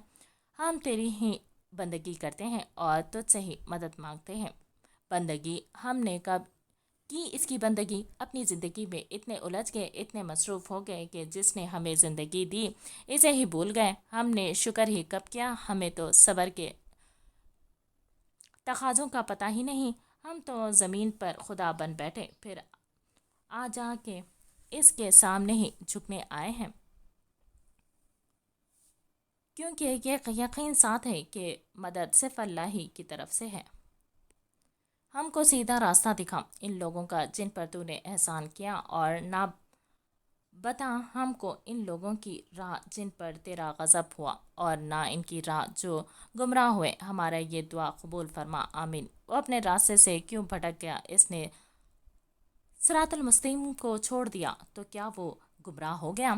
ہم تیری ہی بندگی کرتے ہیں اور تجھ سے ہی مدد مانگتے ہیں۔ بندگی ہم نے کب کی؟ اس کی بندگی اپنی زندگی میں اتنے الجھ گئے، اتنے مصروف ہو گئے کہ جس نے ہمیں زندگی دی اسے ہی بھول گئے۔ ہم نے شکر ہی کب کیا، ہمیں تو صبر کے تقاضوں کا پتہ ہی نہیں۔ ہم تو زمین پر خدا بن بیٹھے، پھر آ جا کے اس کے سامنے ہی جھکنے آئے ہیں، کیونکہ یہ یقین ساتھ ہے کہ مدد صرف اللہ ہی کی طرف سے ہے۔ ہم کو سیدھا راستہ دکھا ان لوگوں کا جن پر تو نے احسان کیا، اور نہ بتا ہم کو ان لوگوں کی راہ جن پر تیرا غضب ہوا، اور نہ ان کی راہ جو گمراہ ہوئے۔ ہمارا یہ دعا قبول فرما، آمین۔ وہ اپنے راستے سے کیوں بھٹک گیا؟ اس نے صراط المستقیم کو چھوڑ دیا تو کیا وہ گمراہ ہو گیا؟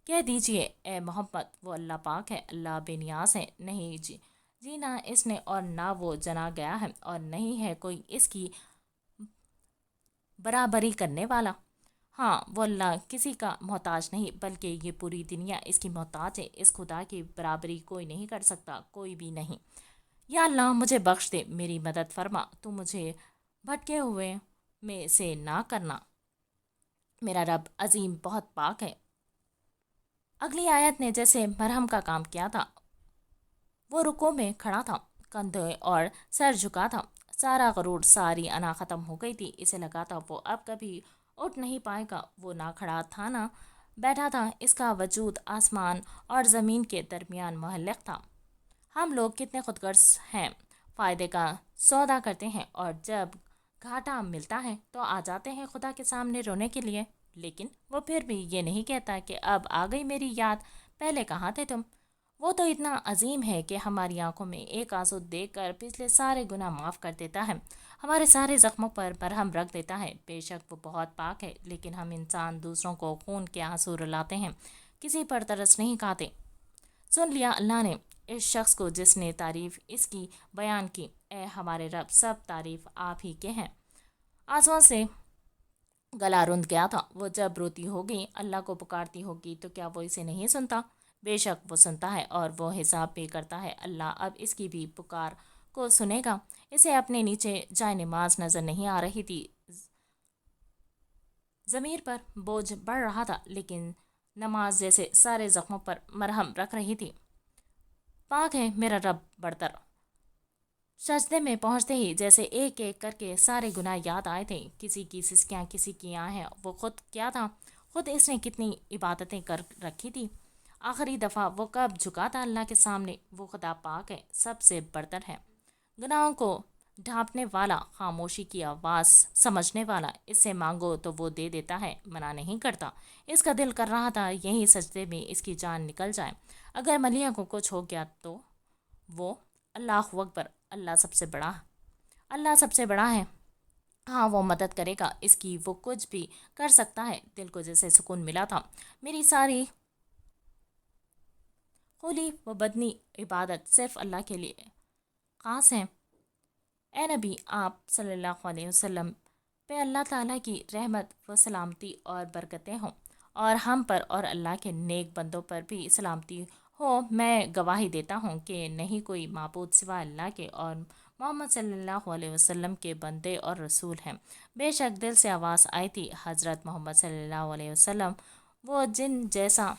کہہ دیجئے اے محمد، وہ اللہ پاک ہے، اللہ بے نیاز ہے، نہیں جینا اس نے اور نہ وہ جنا گیا ہے، اور نہیں ہے کوئی اس کی برابری کرنے والا۔ ہاں، وہ اللہ کسی کا محتاج نہیں، بلکہ یہ پوری دنیا اس کی محتاج ہے۔ اس خدا کی برابری کوئی نہیں کر سکتا، کوئی بھی نہیں۔ یا اللہ مجھے بخش دے، میری مدد فرما، تو مجھے بھٹکے ہوئے میں سے نہ کرنا۔ میرا رب عظیم بہت پاک ہے۔ اگلی آیت نے جیسے مرہم کا کام کیا تھا۔ وہ رکوع میں کھڑا تھا، کندھے اور سر جھکا تھا، سارا غرور، ساری انا ختم ہو گئی تھی۔ اسے لگا تھا وہ اب کبھی اٹھ نہیں پائے گا۔ وہ نہ کھڑا تھا نہ بیٹھا تھا، اس کا وجود آسمان اور زمین کے درمیان معلق تھا۔ ہم لوگ کتنے خود غرض ہیں، فائدے کا سودا کرتے ہیں، اور جب گھاٹا ملتا ہے تو آ جاتے ہیں خدا کے سامنے رونے کے لیے، لیکن وہ پھر بھی یہ نہیں کہتا کہ اب آ گئی میری یاد، پہلے کہاں تھے تم؟ وہ تو اتنا عظیم ہے کہ ہماری آنکھوں میں ایک آنسو دیکھ کر پچھلے سارے گناہ معاف کر دیتا ہے۔ ہمارے سارے زخموں پر مرہم رکھ دیتا ہے۔ بے شک وہ بہت پاک ہے، لیکن ہم انسان دوسروں کو خون کے آنسو رلاتے ہیں، کسی پر ترس نہیں کھاتے۔ سن لیا اللہ نے اس شخص کو جس نے تعریف اس کی بیان کی۔ اے ہمارے رب، سب تعریف آپ ہی کے ہیں۔ آنسوؤں سے گلا رند گیا تھا، وہ جب روتی ہوگی، اللہ کو پکارتی ہوگی، تو کیا وہ اسے نہیں سنتا؟ بے شک وہ سنتا ہے اور وہ حساب بھی کرتا ہے۔ اللہ اب اس کی بھی پکار کو سنے گا۔ اسے اپنے نیچے جائے نماز نظر نہیں آ رہی تھی، ضمیر پر بوجھ بڑھ رہا تھا، لیکن نماز جیسے سارے زخموں پر مرہم رکھ رہی تھی۔ پاک ہے میرا رب برتر۔ سجدے میں پہنچتے ہی جیسے ایک ایک کر کے سارے گناہ یاد آئے تھے، کسی کی سسکیاں، کسی کی آہیں۔ وہ خود کیا تھا، خود اس نے کتنی عبادتیں کر رکھی تھی۔ آخری دفعہ وہ کب جھکا تھا اللہ کے سامنے؟ وہ خدا پاک ہے، سب سے برتر ہے، گناہوں کو ڈھانپنے والا، خاموشی کی آواز سمجھنے والا۔ اس سے مانگو تو وہ دے دیتا ہے، منع نہیں کرتا۔ اس کا دل کر رہا تھا یہیں سجدے میں اس کی جان نکل جائے۔ اگر ملیحہ کو کچھ ہو گیا تو وہ اللہ اکبر، اللہ سب سے بڑا، اللہ سب سے بڑا ہے۔ ہاں وہ مدد کرے گا اس کی، وہ کچھ بھی کر سکتا ہے۔ دل کو جیسے سکون ملا تھا۔ میری ساری قولی و بدنی عبادت صرف اللہ کے لیے خاص ہے۔ اے نبی، آپ صلی اللہ علیہ وسلم پہ اللہ تعالیٰ کی رحمت و سلامتی اور برکتیں ہوں، اور ہم پر اور اللہ کے نیک بندوں پر بھی سلامتی ہو۔ میں گواہی دیتا ہوں کہ نہیں کوئی معبود سوا اللہ کے، اور محمد صلی اللہ علیہ وسلم کے بندے اور رسول ہیں۔ بے شک دل سے آواز آئی تھی، حضرت محمد صلی اللہ علیہ وسلم وہ جن جیسا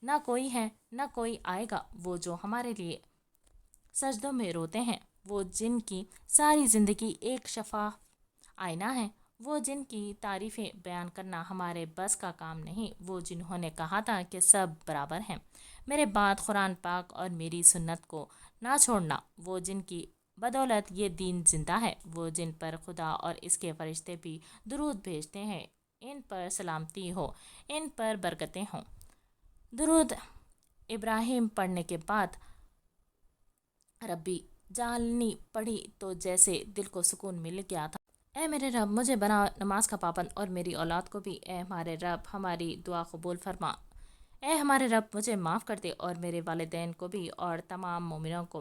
نہ کوئی ہے نہ کوئی آئے گا، وہ جو ہمارے لیے سجدوں میں روتے ہیں، وہ جن کی ساری زندگی ایک شفاف آئینہ ہے، وہ جن کی تعریفیں بیان کرنا ہمارے بس کا کام نہیں، وہ جنہوں نے کہا تھا کہ سب برابر ہیں، میرے بعد قرآن پاک اور میری سنت کو نہ چھوڑنا، وہ جن کی بدولت یہ دین زندہ ہے، وہ جن پر خدا اور اس کے فرشتے بھی درود بھیجتے ہیں، ان پر سلامتی ہو، ان پر برکتیں ہوں۔ درود ابراہیم پڑھنے کے بعد ربی جعلنی پڑھی تو جیسے دل کو سکون مل گیا تھا۔ اے میرے رب، مجھے بنا نماز کا پابند، اور میری اولاد کو بھی۔ اے ہمارے رب، ہماری دعا قبول فرما۔ اے ہمارے رب، مجھے معاف کر دے، اور میرے والدین کو بھی، اور تمام مومنوں کو۔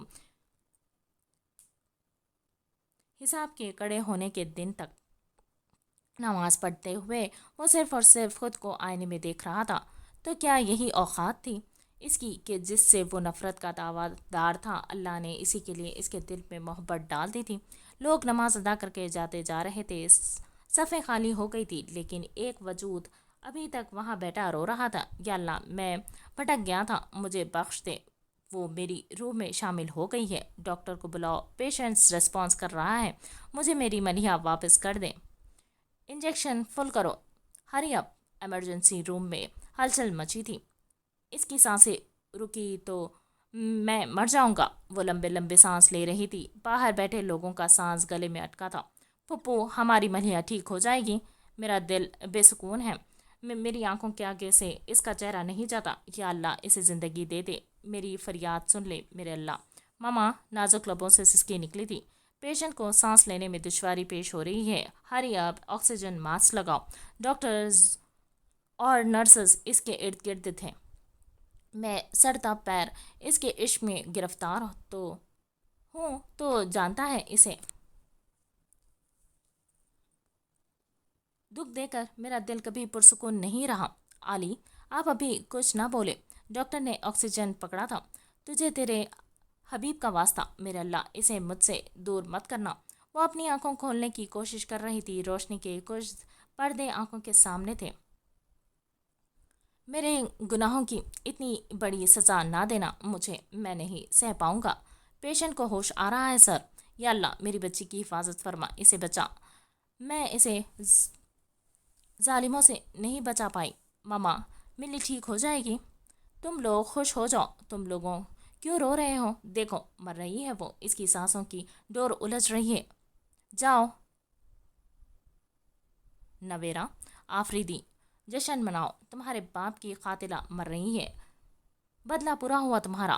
حساب کے کڑے ہونے کے دن تک نماز پڑھتے ہوئے وہ صرف اور صرف خود کو آئینے میں دیکھ رہا تھا۔ تو کیا یہی اوقات تھی اس کی کہ جس سے وہ نفرت کا دعویدار تھا؟ اللہ نے اسی کے لیے اس کے دل میں محبت ڈال دی تھی۔ لوگ نماز ادا کر کے جاتے جا رہے تھے، صفیں خالی ہو گئی تھی، لیکن ایک وجود ابھی تک وہاں بیٹھا رو رہا تھا، یا اللہ میں بھٹک گیا تھا، مجھے بخش دے، وہ میری روح میں شامل ہو گئی ہے۔ ڈاکٹر کو بلاؤ، پیشنٹس ریسپانس کر رہا ہے، مجھے میری ملیحہ واپس کر دیں، انجیکشن فل کرو، ہری اپ۔ ایمرجنسی روم میں ہلچل مچی تھی، اس کی سانسیں رکی تو میں مر جاؤں گا۔ وہ لمبے لمبے سانس لے رہی تھی، باہر بیٹھے لوگوں کا سانس گلے میں اٹکا تھا۔ پھپھو، ہماری ملیحہ ٹھیک ہو جائے گی، میرا دل بے سکون ہے، میری آنکھوں کے آگے سے اس کا چہرہ نہیں جاتا، یا اللہ اسے زندگی دے دے، میری فریاد سن لے میرے اللہ۔ ماما، نازک لبوں سے سسکی نکلی تھی، پیشنٹ کو سانس لینے میں دشواری پیش ہو رہی ہے، ہری اب آکسیجن ماسک لگاؤ۔ ڈاکٹرز اور نرسز اس کے ارد گرد تھے، میں سر تا پیر اس کے عشق میں گرفتار ہوں تو جانتا ہے اسے دکھ دے کر میرا دل کبھی پرسکون نہیں رہا۔ علی، آپ ابھی کچھ نہ بولے، ڈاکٹر نے آکسیجن پکڑا تھا، تجھے تیرے حبیب کا واسطہ، میرے اللہ اسے مجھ سے دور مت کرنا۔ وہ اپنی آنکھوں کھولنے کی کوشش کر رہی تھی، روشنی کے کچھ پردے آنکھوں کے سامنے تھے۔ میرے گناہوں کی اتنی بڑی سزا نہ دینا مجھے، میں نہیں سہ پاؤں گا۔ پیشنٹ کو ہوش آ رہا ہے سر، یا اللہ میری بچی کی حفاظت فرما، اسے بچا، میں اسے ظالموں سے نہیں بچا پائی۔ ماما، ملی ٹھیک ہو جائے گی، تم لوگ خوش ہو جاؤ، تم لوگوں کیوں رو رہے ہو؟ دیکھو مر رہی ہے وہ، اس کی سانسوں کی ڈور الجھ رہی ہے، جاؤ نویرا آفریدی، جشن مناؤ، تمہارے باپ کی قاتلہ مر رہی ہے، بدلہ پورا ہوا تمہارا۔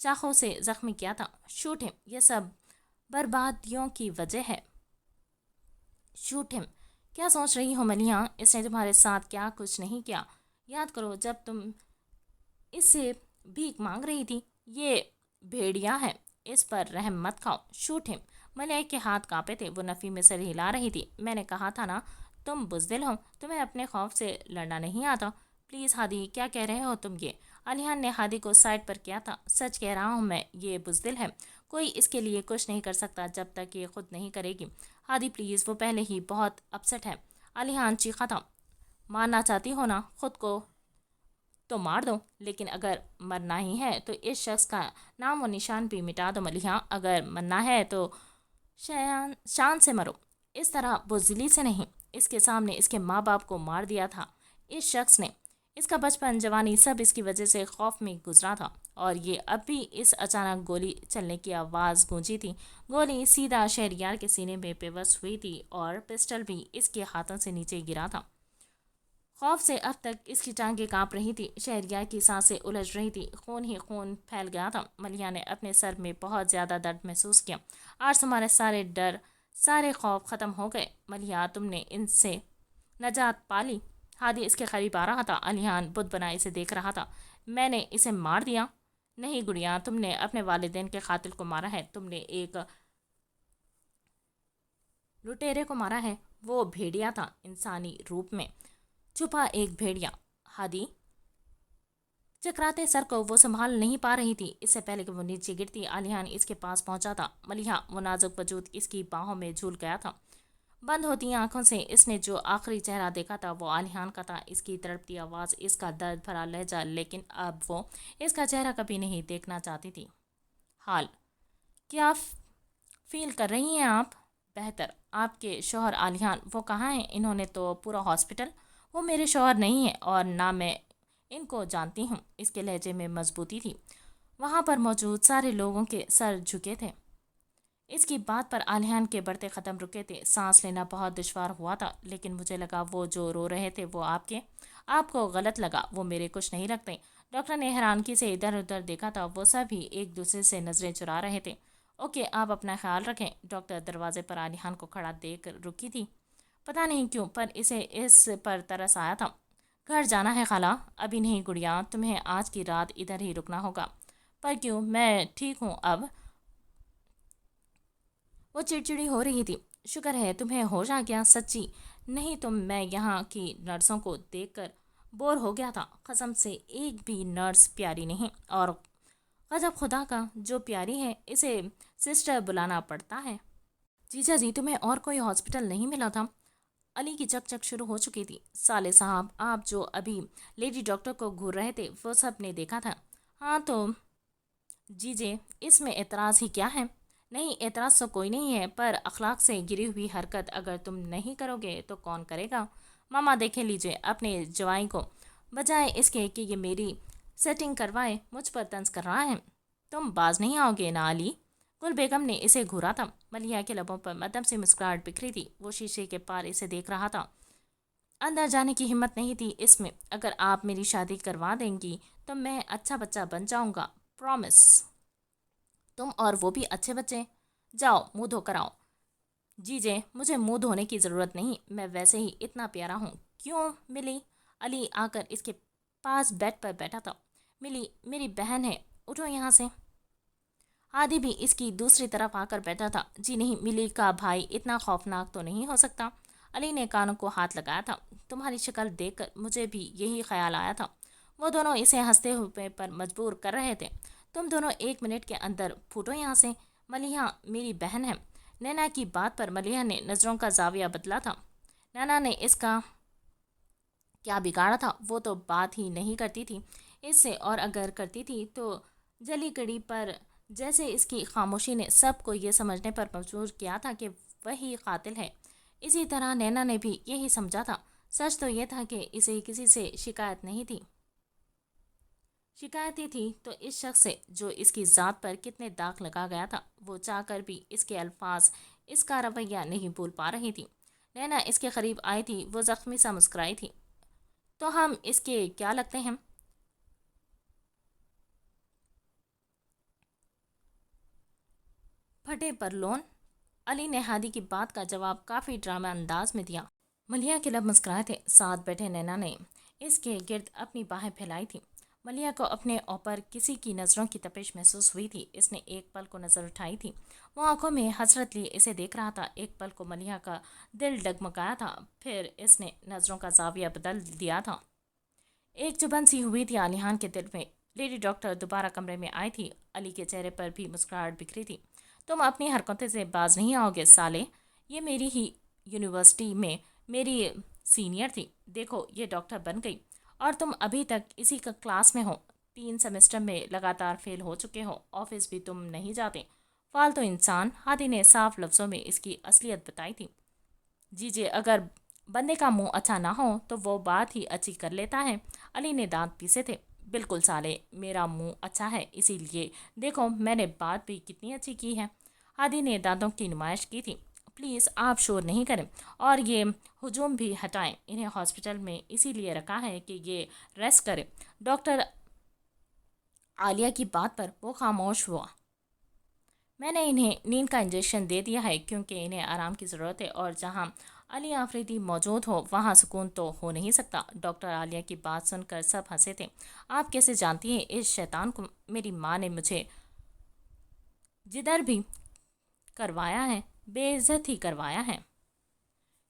چاقو سے زخمی کیا تھا. شوٹ ہم. یہ سب بربادیوں کی وجہ ہے. شوٹ ہم. کیا سوچ رہی ہو ملیحہ؟ اس نے تمہارے ساتھ کیا کچھ نہیں کیا. یاد کرو جب تم اس سے بھیک مانگ رہی تھی. یہ بھیڑیا ہے, اس پر رحم مت کھاؤ. شوٹ ہم. ملیحہ کے ہاتھ کانپے تھے, وہ نفی میں سر ہلا رہی تھی. میں نے کہا تھا نا تم بزدل ہو, تمہیں اپنے خوف سے لڑنا نہیں آتا. پلیز ہادی, کیا کہہ رہے ہو تم یہ؟ علیحان نے ہادی کو سائڈ پر کیا تھا. سچ کہہ رہا ہوں میں, یہ بزدل ہے. کوئی اس کے لیے کچھ نہیں کر سکتا جب تک یہ خود نہیں کرے گی. ہادی پلیز, وہ پہلے ہی بہت اپسٹ ہے. علیحان چیخا تھا. مارنا چاہتی ہو نا خود کو تو مار دو, لیکن اگر مرنا ہی ہے تو اس شخص کا نام و نشان بھی مٹا دو ملیحہ. اگر مرنا ہے تو شان سے مرو, اس طرح بزدلی سے نہیں. اس کے سامنے اس کے ماں باپ کو مار دیا تھا اس شخص نے. اس کا بچپن جوانی سب اس کی وجہ سے خوف میں گزرا تھا. اور یہ اب بھی اس اچانک گولی چلنے کی آواز گونجی تھی. گولی سیدھا شہریار کے سینے میں پیوست ہوئی تھی اور پسٹل بھی اس کے ہاتھوں سے نیچے گرا تھا. خوف سے اب تک اس کی ٹانگیں کانپ رہی تھی. شہریار کی سانسیں الجھ رہی تھی. خون ہی خون پھیل گیا تھا. ملیحہ نے اپنے سر میں بہت زیادہ درد محسوس کیا. آج تمہارے سارے ڈر, سارے خوف ختم ہو گئے ملیحہ, تم نے ان سے نجات پا لی. ہادی اس کے قریب آ رہا تھا. علیحان بت بنا اسے دیکھ رہا تھا. میں نے اسے مار دیا؟ نہیں گڑیا, تم نے اپنے والدین کے قاتل کو مارا ہے. تم نے ایک لٹیرے کو مارا ہے. وہ بھیڑیا تھا, انسانی روپ میں چھپا ایک بھیڑیا. ہادی چکراتے سر کو وہ سنبھال نہیں پا رہی تھی. اس سے پہلے کہ وہ نیچے گرتی علیحان اس کے پاس پہنچا تھا. ملیحہ, وہ نازک وجود اس کی باہوں میں جھول گیا تھا. بند ہوتی آنکھوں سے اس نے جو آخری چہرہ دیکھا تھا وہ علیحان کا تھا. اس کی تڑپتی آواز, اس کا درد بھرا لہجہ, لیکن اب وہ اس کا چہرہ کبھی نہیں دیکھنا چاہتی تھی. حال کیا فیل کر رہی ہیں آپ؟ بہتر. آپ کے شوہر علیحان, وہ کہاں ہیں؟ انہوں نے تو پورا ہاسپٹل. وہ میرے شوہر نہیں ہیں اور نہ میں ان کو جانتی ہوں. اس کے لہجے میں مضبوطی تھی. وہاں پر موجود سارے لوگوں کے سر جھکے تھے. اس کی بات پر علیحان کے بڑھتے قدم رکے تھے. سانس لینا بہت دشوار ہوا تھا. لیکن مجھے لگا وہ جو رو رہے تھے وہ آپ کو غلط لگا. وہ میرے کچھ نہیں رکھتے. ڈاکٹر نے حیرانگی سے ادھر ادھر دیکھا تھا. وہ سب ہی ایک دوسرے سے نظریں چرا رہے تھے. اوکے, آپ اپنا خیال رکھیں. ڈاکٹر دروازے پر علیحان کو کھڑا دیکھ رکی تھی. پتہ نہیں کیوں پر اسے اس پر ترس آیا تھا. گھر جانا ہے خالہ؟ ابھی نہیں گڑیا, تمہیں آج کی رات ادھر ہی رکنا ہوگا. پر کیوں؟ میں ٹھیک ہوں اب. وہ چڑچڑی ہو رہی تھی. شکر ہے تمہیں ہوش آ گیا. سچی نہیں تو میں یہاں کی نرسوں کو دیکھ کر بور ہو گیا تھا. قسم سے ایک بھی نرس پیاری نہیں. اور غضب خدا کا, جو پیاری ہے اسے سسٹر بلانا پڑتا ہے. جیجا جی, تمہیں اور کوئی ہاسپٹل نہیں ملا تھا؟ علی کی چک چک شروع ہو چکی تھی. سالے صاحب, آپ جو ابھی لیڈی ڈاکٹر کو گھور رہے تھے وہ سب نے دیکھا تھا. ہاں تو جیجے, اس میں اعتراض ہی کیا ہے؟ نہیں, اعتراض تو کوئی نہیں ہے, پر اخلاق سے گری ہوئی حرکت اگر تم نہیں کرو گے تو کون کرے گا؟ ماما دیکھے لیجئے اپنے جوائی کو, بجائے اس کے کہ یہ میری سیٹنگ کروائے مجھ پر طنز کر رہا ہے. تم باز نہیں آؤ گے نا علی؟ گل بیگم نے اسے گھورا تھا. ملیحہ کے لبوں پر مدھم سی مسکراہٹ بکھری تھی. وہ شیشے کے پار اسے دیکھ رہا تھا. اندر جانے کی ہمت نہیں تھی اس میں. اگر آپ میری شادی کروا دیں گی تو میں اچھا بچہ بن جاؤں گا. پرومس. تم اور وہ بھی اچھے بچے. جاؤ منہ دھو کر آؤ. جیجے, مجھے منہ دھونے کی ضرورت نہیں, میں ویسے ہی اتنا پیارا ہوں. کیوں ملی؟ علی آ کر اس کے پاس بیڈ پر بیٹھا تھا. ملی میری بہن ہے, اٹھو یہاں سے. ہادی بھی اس کی دوسری طرف آ کر بیٹھا تھا. جی نہیں, ملی کا بھائی اتنا خوفناک تو نہیں ہو سکتا. علی نے کانوں کو ہاتھ لگایا تھا. تمہاری شکل دیکھ کر مجھے بھی یہی خیال آیا تھا. وہ دونوں اسے ہنستے ہوئے پر مجبور کر رہے تھے. تم دونوں 1 منٹ کے اندر پھوٹو یہاں سے. ملیحہ میری بہن ہے. نینا کی بات پر ملیحہ نے نظروں کا زاویہ بدلا تھا. نینا نے اس کا کیا بگاڑا تھا؟ وہ تو بات ہی نہیں کرتی تھی اس سے, اور اگر کرتی تھی تو جلی کڑی پر. جیسے اس کی خاموشی نے سب کو یہ سمجھنے پر مجبور کیا تھا کہ وہی قاتل ہے. اسی طرح نینا نے بھی یہی سمجھا تھا. سچ تو یہ تھا کہ اسے کسی سے شکایت نہیں تھی. شکایتیں تھی تو اس شخص سے جو اس کی ذات پر کتنے داغ لگا گیا تھا. وہ چاہ کر بھی اس کے الفاظ, اس کا رویہ نہیں بھول پا رہی تھی. نینا اس کے قریب آئی تھی. وہ زخمی سا مسکرائی تھی. تو ہم اس کے کیا لگتے ہیں؟ پھٹے پر لون؟ علی نے ہادی کی بات کا جواب کافی ڈرامہ انداز میں دیا۔ ملیحہ کے لب مسکرائے تھے۔ ساتھ بیٹھے نینا نے اس کے گرد اپنی باہیں پھیلائی تھیں۔ ملیحہ کو اپنے اوپر کسی کی نظروں کی تپش محسوس ہوئی تھی۔ اس نے ایک پل کو نظر اٹھائی تھی۔ وہ آنکھوں میں حسرت لیے اسے دیکھ رہا تھا۔ ایک پل کو ملیحہ کا دل ڈگمگایا تھا، پھر اس نے نظروں کا زاویہ بدل دیا تھا۔ ایک چبھن سی ہوئی تھی علیحان کے دل میں۔ لیڈی ڈاکٹر دوبارہ کمرے میں آئی تھی۔ علی کے چہرے پر بھی مسکراہٹ بکھری تھی۔ تم اپنی حرکتوں سے باز نہیں آؤ گے سالے۔ یہ میری ہی یونیورسٹی میں میری سینئر تھی، دیکھو یہ ڈاکٹر بن گئی، اور تم ابھی تک اسی کا کلاس میں ہو، 3 سیمسٹر میں لگاتار فیل ہو چکے ہو، آفس بھی تم نہیں جاتے، فالتو انسان۔ ہادی نے صاف لفظوں میں اس کی اصلیت بتائی تھی۔ جی اگر بندے کا منہ اچھا نہ ہو تو وہ بات ہی اچھی کر لیتا ہے۔ علی نے دانت پیسے تھے۔ بالکل سالے، میرا منہ اچھا ہے، اسی لیے دیکھو میں نے بات بھی کتنی اچھی کی ہے۔ ہادی نے دانتوں کی نمائش کی تھی۔ پلیز آپ شور نہیں کریں اور یہ ہجوم بھی ہٹائیں۔ انہیں ہاسپٹل میں اسی لیے رکھا ہے کہ یہ ریسٹ کرے۔ ڈاکٹر عالیہ کی بات پر وہ خاموش ہوا۔ میں نے انہیں نیند کا انجیکشن دے دیا ہے کیونکہ انہیں آرام کی ضرورت ہے، اور جہاں علی آفریدی موجود ہو وہاں سکون تو ہو نہیں سکتا۔ ڈاکٹر عالیہ کی بات سن کر سب ہنسے تھے۔ آپ کیسے جانتی ہیں اس شیطان کو؟ میری ماں نے مجھے جدھر بھی کروایا ہے بے عزت ہی کروایا ہے۔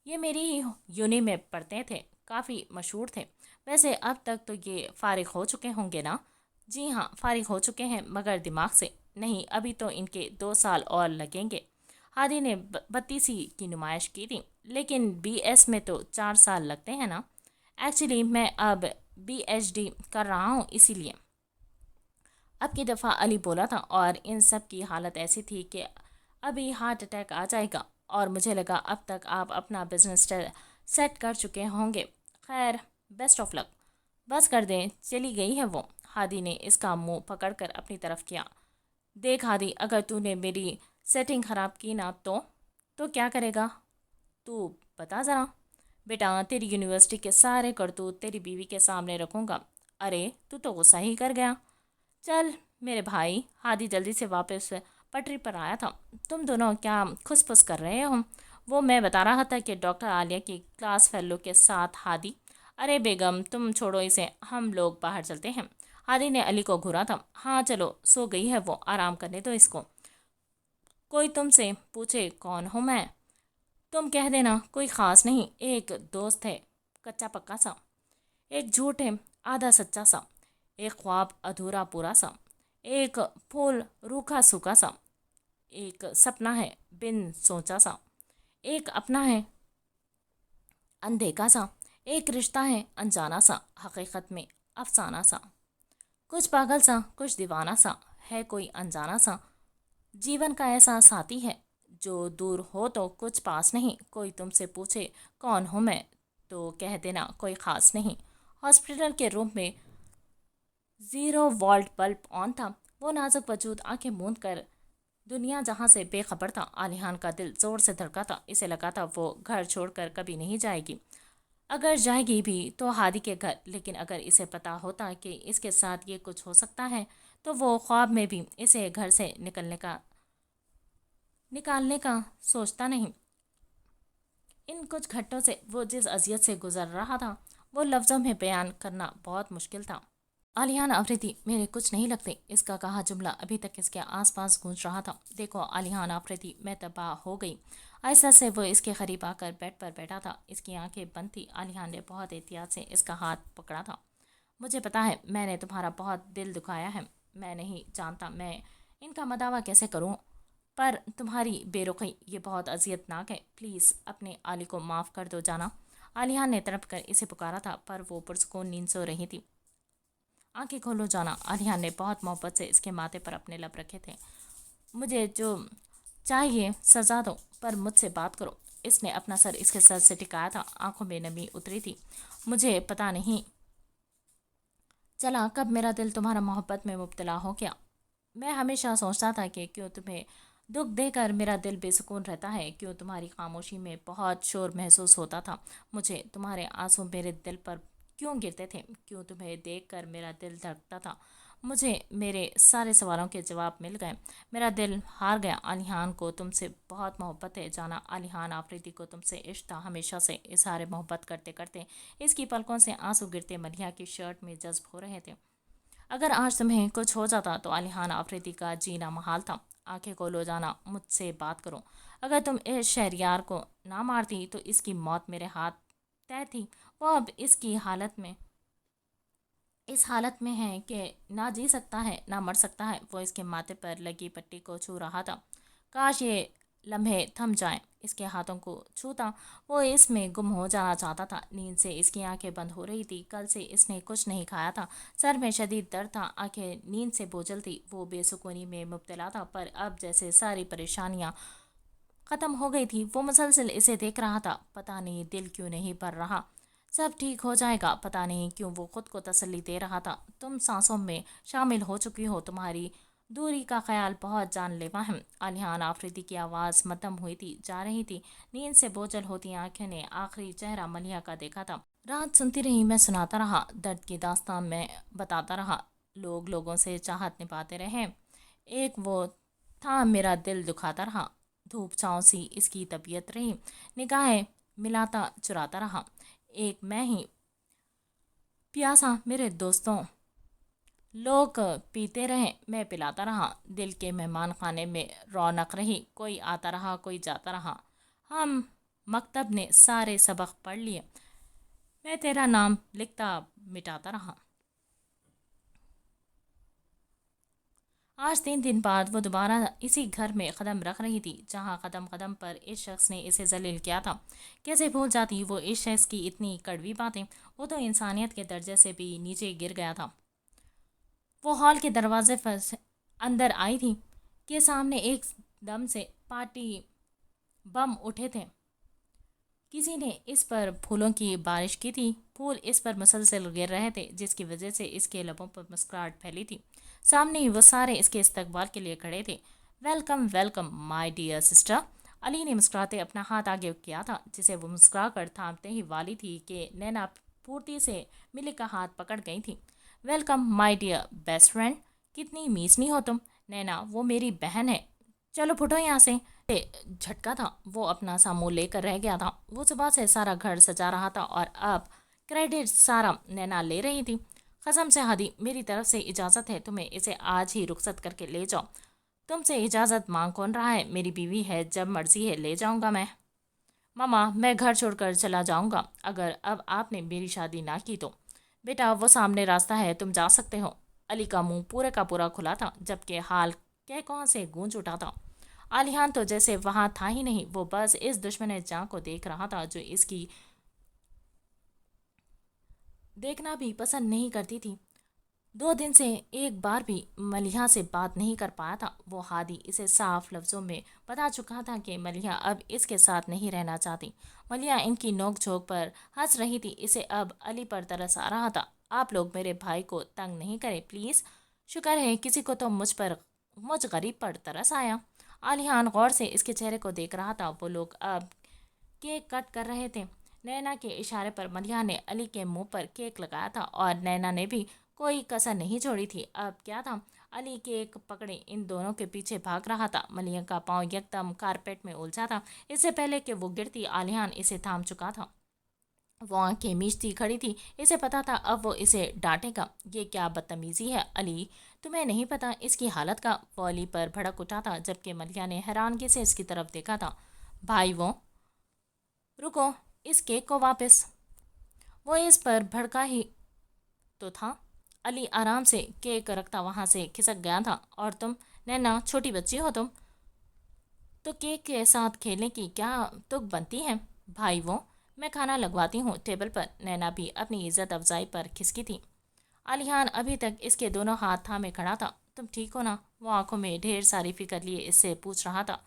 یہ میری ہی یونی میں پڑھتے تھے، کافی مشہور تھے۔ ویسے اب تک تو یہ فارغ ہو چکے ہوں گے نا؟ جی ہاں، فارغ ہو چکے ہیں، مگر دماغ سے نہیں، ابھی تو ان کے 2 سال اور لگیں گے۔ ہادی نے بتیسی کی نمائش کی تھی۔ لیکن بی ایس میں تو 4 سال لگتے ہیں نا؟ ایکچولی میں اب PhD کر رہا ہوں، اسی لیے۔ اب کی دفعہ علی بولا تھا، اور ان سب کی حالت ایسی تھی کہ ابھی ہارٹ اٹیک آ جائے گا، اور مجھے لگا اب تک آپ اپنا بزنس سیٹ کر چکے ہوں گے۔ خیر، بیسٹ آف لک۔ بس کر دیں، چلی گئی ہے وہ۔ ہادی نے اس کا منہ پکڑ کر اپنی طرف کیا۔ دیکھ ہادی، اگر تو نے میری سیٹنگ خراب کی نا تو کیا کرے گا؟ تو بتا ذرا۔ بیٹا، تیری یونیورسٹی کے سارے کرتوت تیری بیوی کے سامنے رکھوں گا۔ ارے تو غصہ ہی کر گیا۔ چل میرے بھائی۔ ہادی جلدی سے واپس پٹری پر آیا تھا۔ تم دونوں کیا کھس پھس کر رہے ہو؟ وہ میں بتا رہا تھا کہ ڈاکٹر عالیہ کی کلاس فیلو کے ساتھ۔ ہادی، ارے بیگم تم چھوڑو اسے، ہم لوگ باہر چلتے ہیں۔ ہادی نے علی کو گھورا تھا۔ ہاں چلو، سو گئی ہے وہ، آرام کرنے دو اس کو۔ کوئی تم سے پوچھے کون ہوں میں؟ تم کہہ دینا کوئی خاص نہیں، ایک دوست ہے کچا پکا سا، ایک جھوٹ ہے آدھا سچا سا، ایک خواب ادھورا پورا سا، ایک پھول روکھا سوکھا سا، ایک سپنا ہے بن سوچا سا، ایک اپنا ہے اندیکھا سا، ایک رشتہ ہے انجانا سا، حقیقت میں افسانہ سا، کچھ پاگل سا، کچھ دیوانہ سا، ہے کوئی انجانا سا۔ جیون کا ایسا ساتھی ہے جو دور ہو تو کچھ پاس نہیں۔ کوئی تم سے پوچھے کون ہوں میں تو کہہ دینا کوئی خاص نہیں۔ ہاسپٹل کے روم میں 0 وولٹ بلب آن تھا۔ وہ نازک وجود آنکھیں موند کر دنیا جہاں سے بے خبر تھا۔ علیحان کا دل زور سے دھڑکا تھا۔ اسے لگا تھا وہ گھر چھوڑ کر کبھی نہیں جائے گی، اگر جائے گی بھی تو ہادی کے گھر۔ لیکن اگر اسے پتا ہوتا کہ اس کے ساتھ یہ کچھ ہو سکتا ہے تو وہ خواب میں بھی اسے گھر سے نکالنے کا سوچتا نہیں۔ ان کچھ گھنٹوں سے وہ جس اذیت سے گزر رہا تھا وہ لفظوں میں بیان کرنا بہت مشکل تھا۔ علیحان آفریدی میرے کچھ نہیں لگتے، اس کا کہا جملہ ابھی تک اس کے آس پاس گونج رہا تھا۔ دیکھو علیحان آفریدی، میں تباہ ہو گئی۔ آہستہ سے وہ اس کے قریب آ کر بیڈ پر بیٹھا تھا۔ اس کی آنکھیں بند تھی۔ علیحان نے بہت احتیاط سے اس کا ہاتھ پکڑا تھا۔ مجھے پتا ہے میں نے تمہارا بہت دل دکھایا ہے، میں نہیں جانتا میں ان کا مداوع کیسے کروں، پر تمہاری بے رخی یہ بہت اذیت ناک ہے۔ پلیز اپنے علی کو معاف کر دو جانا۔ علیحان نے تڑپ کر اسے پکارا تھا، پر وہ پرسکون نیند سو رہی تھی۔ آنکھیں کھولو جانا۔ علیحان نے بہت محبت سے اس کے ماتھے پر اپنے لب رکھے تھے۔ مجھے جو چاہیے سزا دو، پر مجھ سے بات کرو۔ اس نے اپنا سر اس کے سر سے ٹکایا تھا۔ آنکھوں میں نمی اتری تھی۔ مجھے پتا نہیں چلا کب میرا دل تمہارا محبت میں مبتلا ہو گیا۔ میں ہمیشہ سوچتا تھا کہ کیوں تمہیں دکھ دے کر میرا دل بے سکون رہتا ہے، کیوں تمہاری خاموشی میں بہت شور محسوس ہوتا تھا۔ مجھے تمہارے آنسو میرے دل پر کیوں گرتے تھے؟ کیوں تمہیں دیکھ کر میرا دل دھڑکتا تھا؟ مجھے میرے سارے سوالوں کے جواب مل گئے۔ میرا دل ہار گیا۔ علیحان کو تم سے بہت محبت ہے جانا۔ علیحان آفریدی کو تم سے عشق تھا ہمیشہ سے۔ اظہار محبت کرتے کرتے اس کی پلکوں سے آنسو گرتے ملیحہ کی شرٹ میں جذب ہو رہے تھے۔ اگر آج تمہیں کچھ ہو جاتا تو علیحان آفریدی کا جینا محال تھا۔ آنکھیں کھولو جانا، مجھ سے بات کرو۔ اگر تم اس شہریار کو نہ مارتی تو اس کی موت میرے ہاتھ طے تھی۔ وہ اب اس حالت میں ہے کہ نہ جی سکتا ہے نہ مر سکتا ہے۔ وہ اس کے ماتھے پر لگی پٹی کو چھو رہا تھا۔ کاش یہ لمحے تھم جائیں۔ اس کے ہاتھوں کو چھوتا وہ اس میں گم ہو جانا چاہتا تھا۔ نیند سے اس کی آنکھیں بند ہو رہی تھی۔ کل سے اس نے کچھ نہیں کھایا تھا۔ سر میں شدید درد تھا۔ آنکھیں نیند سے بوجھل تھی۔ وہ بے سکونی میں مبتلا تھا، پر اب جیسے ساری پریشانیاں ختم ہو گئی تھی۔ وہ مسلسل اسے دیکھ رہا تھا۔ پتہ نہیں دل کیوں نہیں بھر رہا۔ سب ٹھیک ہو جائے گا۔ پتہ نہیں کیوں وہ خود کو تسلی دے رہا تھا۔ تم سانسوں میں شامل ہو چکی ہو۔ تمہاری دوری کا خیال بہت جان لیوا ہے۔ علیحان آفریدی کی آواز مدھم ہوئی تھی جا رہی تھی۔ نیند سے بوجھل ہوتی آنکھوں نے آخری چہرہ ملیحہ کا دیکھا تھا۔ رات سنتی رہی، میں سناتا رہا، درد کی داستان میں بتاتا رہا، لوگوں سے چاہت نبھاتے رہے۔ ایک وہ تھا میرا دل دکھاتا رہا۔ دھوپ چھاؤں سی اس کی طبیعت رہی۔ نگاہیں ملاتا چراتا رہا۔ ایک میں ہی پیاسا میرے دوستوں، لوگ پیتے رہے، میں پلاتا رہا۔ دل کے مہمان خانے میں رونق رہی۔ کوئی آتا رہا، کوئی جاتا رہا۔ ہم مکتب نے سارے سبق پڑھ لیے۔ میں تیرا نام لکھتا مٹاتا رہا۔ آج 3 دن بعد وہ دوبارہ اسی گھر میں قدم رکھ رہی تھی جہاں قدم قدم پر اس شخص نے اسے ذلیل کیا تھا۔ کیسے بھول جاتی وہ اس شخص کی اتنی کڑوی باتیں؟ وہ تو انسانیت کے درجے سے بھی نیچے گر گیا تھا۔ وہ ہال کے دروازے پر اندر آئی تھی کہ سامنے ایک دم سے پارٹی بم اٹھے تھے۔ کسی نے اس پر پھولوں کی بارش کی تھی۔ پھول اس پر مسلسل گر رہے تھے، جس کی وجہ سے اس کے لبوں پر مسکراہٹ پھیلی تھی۔ سامنے ہی وہ سارے اس کے استقبال کے لیے کھڑے تھے۔ Welcome welcome my dear sister. Ali نے مسکراتے اپنا ہاتھ آگے کیا تھا، جسے وہ مسکرا کر تھامتے ہی والی تھی کہ نینا پھورتی سے ملک کا ہاتھ پکڑ گئی تھی۔ Welcome my dear best friend. کتنی میچنی ہو تم۔ نینا وہ میری بہن ہے۔ چلو پھٹو یہاں سے۔ جھٹکا تھا، وہ اپنا سا منہ لے کر رہ گیا تھا۔ وہ صبح سے سارا گھر سجا رہا تھا اور اب کریڈٹ سارا نینا لے رہی تھی۔ قسم سے ہادی، میری طرف سے اجازت ہے، تمہیں اسے آج ہی رخصت کر کے لے جاؤ۔ تم سے اجازت مانگ کون رہا ہے؟ میری بیوی ہے، جب مرضی ہے لے جاؤں گا میں۔ ماما میں گھر چھوڑ کر چلا جاؤں گا اگر اب آپ نے میری شادی نہ کی تو۔ بیٹا وہ سامنے راستہ ہے، تم جا سکتے ہو۔ علی کا منہ پورے کا پورا کھلا تھا، جبکہ حال کہوں سے گونج اٹھا تھا۔ علیحان تو جیسے وہاں تھا ہی نہیں۔ وہ بس اس دشمن جاں کو دیکھ رہا تھا جو اس کی دیکھنا بھی پسند نہیں کرتی تھی۔ 2 دن سے ایک بار بھی ملیحہ سے بات نہیں کر پایا تھا۔ وہ ہادی اسے صاف لفظوں میں بتا چکا تھا کہ ملیحہ اب اس کے ساتھ نہیں رہنا چاہتی۔ ملیحہ ان کی نوک جھونک پر ہنس رہی تھی۔ اسے اب علی پر ترس آ رہا تھا۔ آپ لوگ میرے بھائی کو تنگ نہیں کریں پلیز۔ شکر ہے کسی کو تو مجھ غریب پر ترس آیا۔ علیحان غور سے اس کے چہرے کو دیکھ رہا تھا۔ وہ لوگ اب کیک کٹ کر رہے تھے۔ نینا کے اشارے پر ملیحہ نے علی کے منہ پر کیک لگایا تھا اور نینا نے بھی کوئی کسر نہیں چھوڑی تھی۔ اب کیا تھا؟ علی کیک پکڑے ان دونوں کے پیچھے بھاگ رہا تھا۔ ملیحہ کا پاؤں یکدم کارپیٹ میں الجھا تھا۔ اس سے پہلے کہ وہ گرتی علیحان اسے تھام چکا تھا۔ وہ آنکھیں میچتی کھڑی تھی۔ اسے پتا تھا اب وہ اسے ڈانٹے گا۔ یہ کیا بدتمیزی ہے علی، تمہیں نہیں پتا اس کی حالت کا؟ وہ علی پر بھڑک اٹھا تھا، جبکہ ملیحہ نے حیرانگی سے اس کی طرف دیکھا تھا۔ بھائی وہ رکو اس کیک کو واپس۔ وہ اس پر بھڑکا ہی تو تھا۔ علی آرام سے کیک رکھتا وہاں سے کھسک گیا تھا۔ اور تم نینا چھوٹی بچی ہو تم تو کیک کے ساتھ کھیلنے کی کیا تک بنتی ہے؟ بھائی وہ میں کھانا لگواتی ہوں ٹیبل پر۔ نینا بھی اپنی عزت افزائی پر کھسکی تھی۔ علیحان ابھی تک اس کے دونوں ہاتھ تھامے کھڑا تھا۔ تم ٹھیک ہو نا؟ وہ آنکھوں میں ڈھیر ساری فکر لیے اس سے پوچھ رہا تھا۔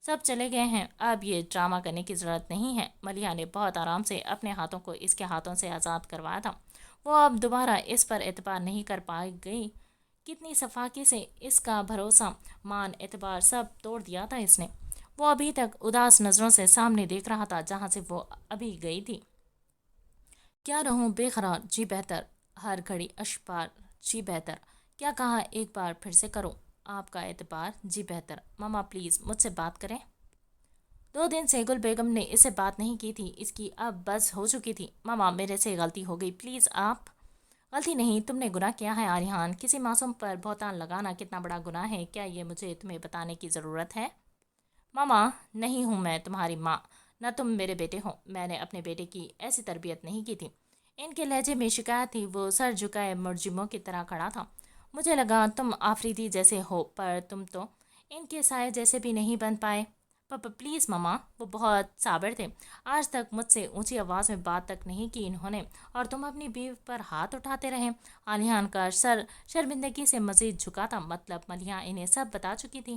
سب چلے گئے ہیں، اب یہ ڈرامہ کرنے کی ضرورت نہیں ہے۔ ملیحہ نے بہت آرام سے اپنے ہاتھوں کو اس کے ہاتھوں سے آزاد کروایا تھا۔ وہ اب دوبارہ اس پر اعتبار نہیں کر پائے گئی۔ کتنی صفاقی سے اس کا بھروسہ مان اعتبار سب توڑ دیا تھا اس نے۔ وہ ابھی تک اداس نظروں سے سامنے دیکھ رہا تھا جہاں سے وہ ابھی گئی تھی۔ کیا رہوں بے قرار، جی بہتر، ہر گھڑی اشپار، جی بہتر، کیا کہا ایک بار پھر سے کرو، آپ کا اعتبار، جی بہتر، ماما پلیز مجھ سے بات کریں۔ 2 دن سے گل بیگم نے اس سے بات نہیں کی تھی، اس کی اب بس ہو چکی تھی۔ ماما میرے سے غلطی ہو گئی، پلیز آپ۔ غلطی نہیں، تم نے گناہ کیا ہے آریان، کسی معصوم پر بہتان لگانا کتنا بڑا گناہ ہے، کیا یہ مجھے تمہیں بتانے کی ضرورت ہے؟ ماما نہیں ہوں میں تمہاری ماں، نہ تم میرے بیٹے ہو، میں نے اپنے بیٹے کی ایسی تربیت نہیں کی تھی۔ ان کے لہجے میں شکایت تھی، وہ سر جھکائے مرجموں کی طرح کھڑا تھا۔ مجھے لگا تم آفریدی جیسے ہو، پر تم تو ان کے سائے جیسے بھی نہیں بن پائے۔ پاپا پلیز ماما، وہ بہت صابر تھے، آج تک مجھ سے اونچی آواز میں بات تک نہیں کی انہوں نے، اور تم اپنی بیوی پر ہاتھ اٹھاتے رہے۔ عالیان کا سر شرمندگی سے مزید جھکا تھا، مطلب ملیحہ انہیں سب بتا چکی تھی۔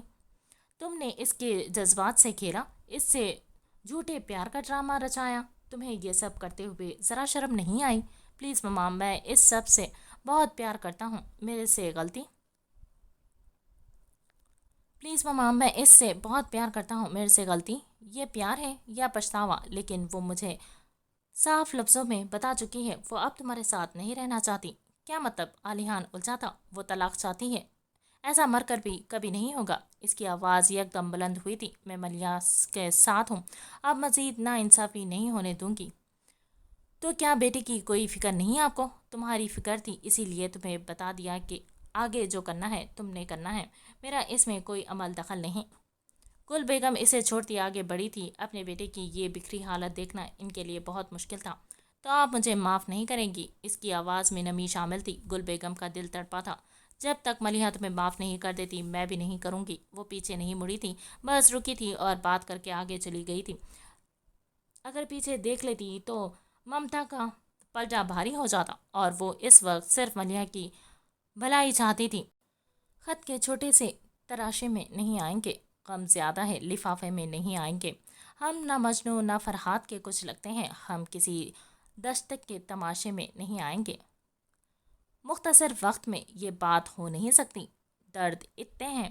تم نے اس کے جذبات سے کھیلا، اس سے جھوٹے پیار کا ڈرامہ رچایا، تمہیں یہ سب کرتے ہوئے ذرا شرم نہیں آئی؟ پلیز ماما، میں اس سب سے بہت پیار کرتا ہوں، میرے سے غلطی پلیز ماما، میں اس سے بہت پیار کرتا ہوں، میرے سے غلطی، یہ پیار ہے یا پچھتاوا؟ لیکن وہ مجھے صاف لفظوں میں بتا چکی ہے، وہ اب تمہارے ساتھ نہیں رہنا چاہتی۔ کیا مطلب؟ عالیان الجھا تھا، وہ طلاق چاہتی ہے، ایسا مر کر بھی کبھی نہیں ہوگا۔ اس کی آواز یک دم بلند ہوئی تھی، میں ملیحہ کے ساتھ ہوں، اب مزید نا انصافی نہیں ہونے دوں گی۔ تو کیا بیٹے کی کوئی فکر نہیں آپ کو؟ تمہاری فکر تھی، اسی لیے تمہیں بتا دیا کہ آگے جو کرنا ہے تم نے کرنا ہے، میرا اس میں کوئی عمل دخل نہیں۔ گل بیگم اسے چھوڑتی آگے بڑھی تھی، اپنے بیٹے کی یہ بکھری حالت دیکھنا ان کے لیے بہت مشکل تھا۔ تو آپ مجھے معاف نہیں کریں گی؟ اس کی آواز میں نمی شامل تھی، گل بیگم کا دل تڑپا تھا۔ جب تک ملیحہ تمہیں معاف نہیں کر دیتی میں بھی نہیں کروں گی۔ وہ پیچھے نہیں مڑی تھی، بس رکی تھی اور بات کر کے آگے چلی گئی تھی۔ اگر پیچھے دیکھ لیتی تو ممتا کا پلجا بھاری ہو جاتا، اور وہ اس وقت صرف ملیحہ کی بھلائی چاہتی تھی۔ خط کے چھوٹے سے تراشے میں نہیں آئیں گے، غم زیادہ ہے لفافے میں نہیں آئیں گے، ہم نہ مجنوں نہ فرحات کے کچھ لگتے ہیں، ہم کسی دستک کے تماشے میں نہیں آئیں گے۔ مختصر وقت میں یہ بات ہو نہیں سکتی، درد اتنے ہیں،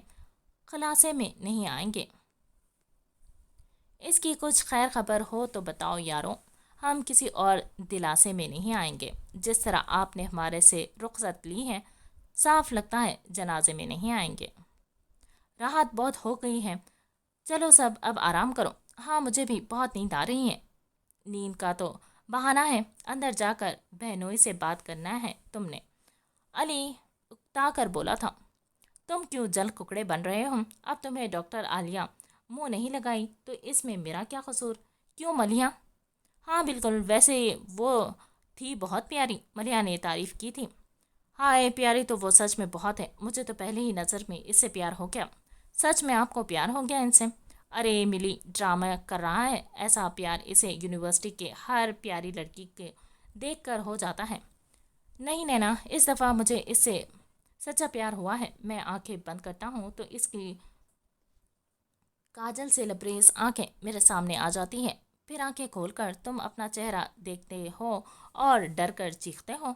خلاصے میں نہیں آئیں گے۔ اس کی کچھ خیر خبر ہو تو بتاؤ یارو، ہم کسی اور دلاسے میں نہیں آئیں گے۔ جس طرح آپ نے ہمارے سے رخصت لی ہے، صاف لگتا ہے جنازے میں نہیں آئیں گے۔ راحت بہت ہو گئی ہے، چلو سب اب آرام کرو۔ ہاں مجھے بھی بہت نیند آ رہی ہے۔ نیند کا تو بہانہ ہے، اندر جا کر بہنوئی سے بات کرنا ہے تم نے، علی اکتا کر بولا تھا۔ تم کیوں جل ککڑے بن رہے ہو؟ اب تمہیں ڈاکٹر عالیہ منہ نہیں لگائی تو اس میں میرا کیا قصور؟ کیوں ملیحہ؟ ہاں بالکل، ویسے وہ تھی بہت پیاری، ملیحہ نے تعریف کی تھی۔ ہائے پیاری تو وہ سچ میں بہت ہے، مجھے تو پہلے ہی نظر میں اس سے پیار ہو گیا۔ سچ میں آپ کو پیار ہو گیا ان سے؟ ارے ملی ڈرامہ کر رہا ہے، ایسا پیار اسے یونیورسٹی کے ہر پیاری لڑکی کے دیکھ کر ہو جاتا ہے۔ نہیں نینا، اس دفعہ مجھے اس سے سچا پیار ہوا ہے۔ میں آنکھیں بند کرتا ہوں تو اس کی کاجل سے لبریز آنکھیں میرے سامنے آ جاتی ہیں، پھر آنکھیں کھول کر تم اپنا چہرہ دیکھتے ہو اور ڈر کر چیختے ہو۔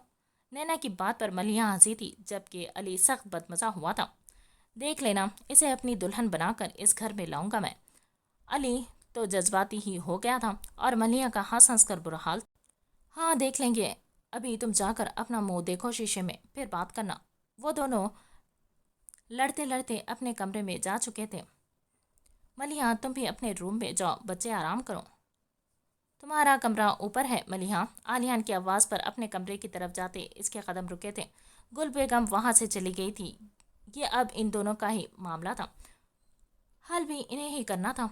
نینا کی بات پر ملیحہ ہنسی تھی، جبکہ علی سخت بدمزہ ہوا تھا۔ دیکھ لینا، اسے اپنی دلہن بنا کر اس گھر میں لاؤں گا میں۔ علی تو جذباتی ہی ہو گیا تھا، اور ملیحہ کا ہنس ہنس کر برا حال۔ ہاں دیکھ لیں گے، ابھی تم جا کر اپنا منہ دیکھو شیشے میں، پھر بات کرنا۔ وہ دونوں لڑتے لڑتے اپنے کمرے میں جا چکے تھے۔ ملیحہ تم بھی اپنے روم میں جاؤ، بچے آرام کرو۔ تمہارا کمرہ اوپر ہے ملیحہ؟ عالیان کی آواز پر اپنے کمرے کی طرف جاتے اس کے قدم رکے تھے۔ گل بیگم وہاں سے چلی گئی تھی، یہ اب ان دونوں کا ہی معاملہ تھا، حل بھی انہیں ہی کرنا تھا۔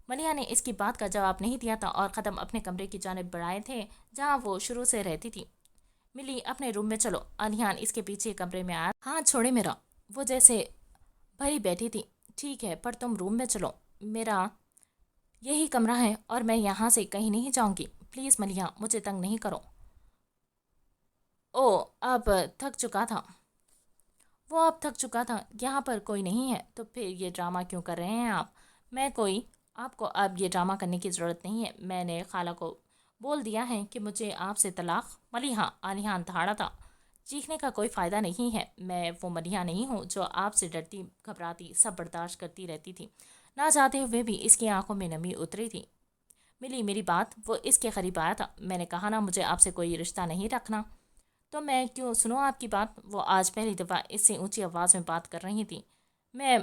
ملیحہ نے اس کی بات کا جواب نہیں دیا تھا اور قدم اپنے کمرے کی جانب بڑھائے تھے جہاں وہ شروع سے رہتی تھی۔ ملی اپنے روم میں چلو، عالیان اس کے پیچھے کمرے میں آیا۔ ہاں چھوڑے میرا، وہ جیسے بھری بیٹھی تھی۔ ٹھیک ہے، پر تم روم میں چلو، میرا یہی کمرہ ہے اور میں یہاں سے کہیں نہیں جاؤں گی۔ پلیز ملیحہ مجھے تنگ نہیں کرو۔ او اب تھک چکا تھا وہ اب تھک چکا تھا، یہاں پر کوئی نہیں ہے تو پھر یہ ڈرامہ کیوں کر رہے ہیں آپ؟ آپ کو اب یہ ڈرامہ کرنے کی ضرورت نہیں ہے، میں نے خالہ کو بول دیا ہے کہ مجھے آپ سے طلاق۔ ملیحہ، عالیان دھاڑا تھا، چیخنے کا کوئی فائدہ نہیں ہے، میں وہ ملیحہ نہیں ہوں جو آپ سے ڈرتی گھبراتی سب برداشت کرتی رہتی تھی۔ نہ چاہتے ہوئے بھی اس کی آنکھوں میں نمی اتری تھی۔ ملی میری بات، وہ اس کے قریب آیا تھا۔ میں نے کہا نا مجھے آپ سے کوئی رشتہ نہیں رکھنا، تو میں کیوں سنوں آپ کی بات؟ وہ آج پہلی دفعہ اس سے اونچی آواز میں بات کر رہی تھی۔ میں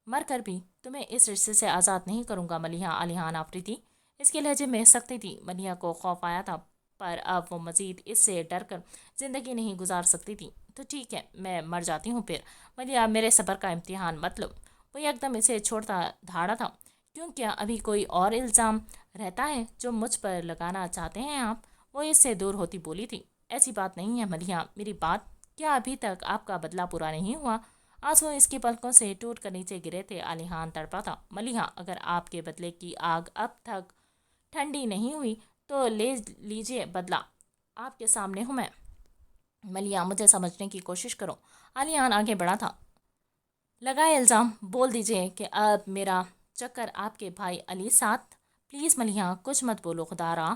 مر کر بھی تمہیں اس رشتے سے آزاد نہیں کروں گا ملیحہ، علیحان آفریدی۔ اس کے لہجے میں سختی تھی۔ ملیحہ کو خوف آیا تھا، پر اب وہ مزید اس سے ڈر کر زندگی نہیں گزار سکتی تھی۔ تو ٹھیک ہے، میں مر جاتی ہوں پھر۔ ملیحہ میرے صبر کا امتحان مت لو۔ وہ یکدم اسے چھوڑتا دھاڑا تھا۔ کیوں، کیا ابھی کوئی اور الزام رہتا ہے جو مجھ پر لگانا چاہتے ہیں آپ؟ وہ اس سے دور ہوتی بولی تھی۔ ایسی بات نہیں ہے ملیحہ، میری بات، کیا ابھی تک آپ کا بدلہ پورا نہیں ہوا؟ آنسو اس کی پلکوں سے ٹوٹ کر نیچے گرے تھے۔ علیحان تڑپا تھا۔ ملیحہ، اگر آپ کے بدلے کی آگ اب تک ٹھنڈی نہیں ہوئی تو لے لیجئے بدلہ، آپ کے سامنے ہوں میں۔ ملیحہ، مجھے سمجھنے کی کوشش کرو۔ علیحان آگے بڑھا تھا۔ لگائے الزام، بول دیجئے کہ اب میرا چکر آپ کے بھائی علی ساتھ۔ پلیز ملیحہ، کچھ مت بولو خدا را۔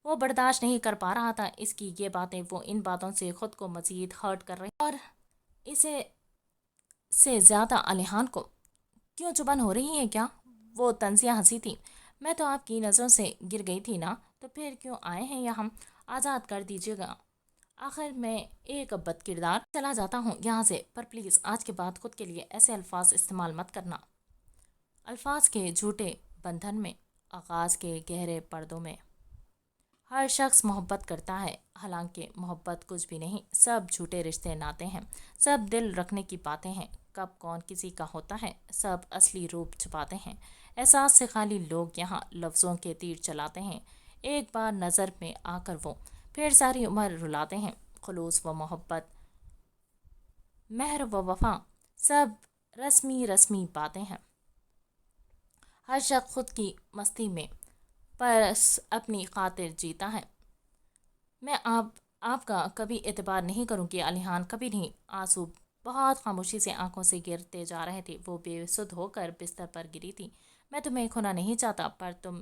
وہ برداشت نہیں کر پا رہا تھا اس کی یہ باتیں۔ وہ ان باتوں سے خود کو مزید ہرٹ کر رہی اور اسے سے زیادہ علیحان کو کیوں چبھن ہو رہی ہے کیا؟ وہ طنزیہ ہنسی تھی۔ میں تو آپ کی نظروں سے گر گئی تھی نا، تو پھر کیوں آئے ہیں یہاں؟ آزاد کر دیجیے گا، آخر میں ایک بد کردار۔ چلا جاتا ہوں یہاں سے، پر پلیز آج کے بعد خود کے لیے ایسے الفاظ استعمال مت کرنا۔ الفاظ کے جھوٹے بندھن میں، آغاز کے گہرے پردوں میں ہر شخص محبت کرتا ہے، حالانکہ محبت کچھ بھی نہیں، سب جھوٹے رشتے ناتے ہیں، سب دل رکھنے کی باتیں ہیں۔ کب کون کسی کا ہوتا ہے، سب اصلی روپ چھپاتے ہیں۔ احساس سے خالی لوگ یہاں لفظوں کے تیر چلاتے ہیں۔ ایک بار نظر میں آ کر وہ پھر ساری عمر رلاتے ہیں۔ خلوص و محبت، مہر و وفا، سب رسمی رسمی باتیں ہیں۔ ہر شخص خود کی مستی میں پرس اپنی خاطر جیتا ہے۔ میں آپ کا کبھی اعتبار نہیں کروں گی علیحان، کبھی نہیں۔ آنسو بہت خاموشی سے آنکھوں سے گرتے جا رہے تھے۔ وہ بے سدھ ہو کر بستر پر گری تھی۔ میں تمہیں کھونا نہیں چاہتا، پر تم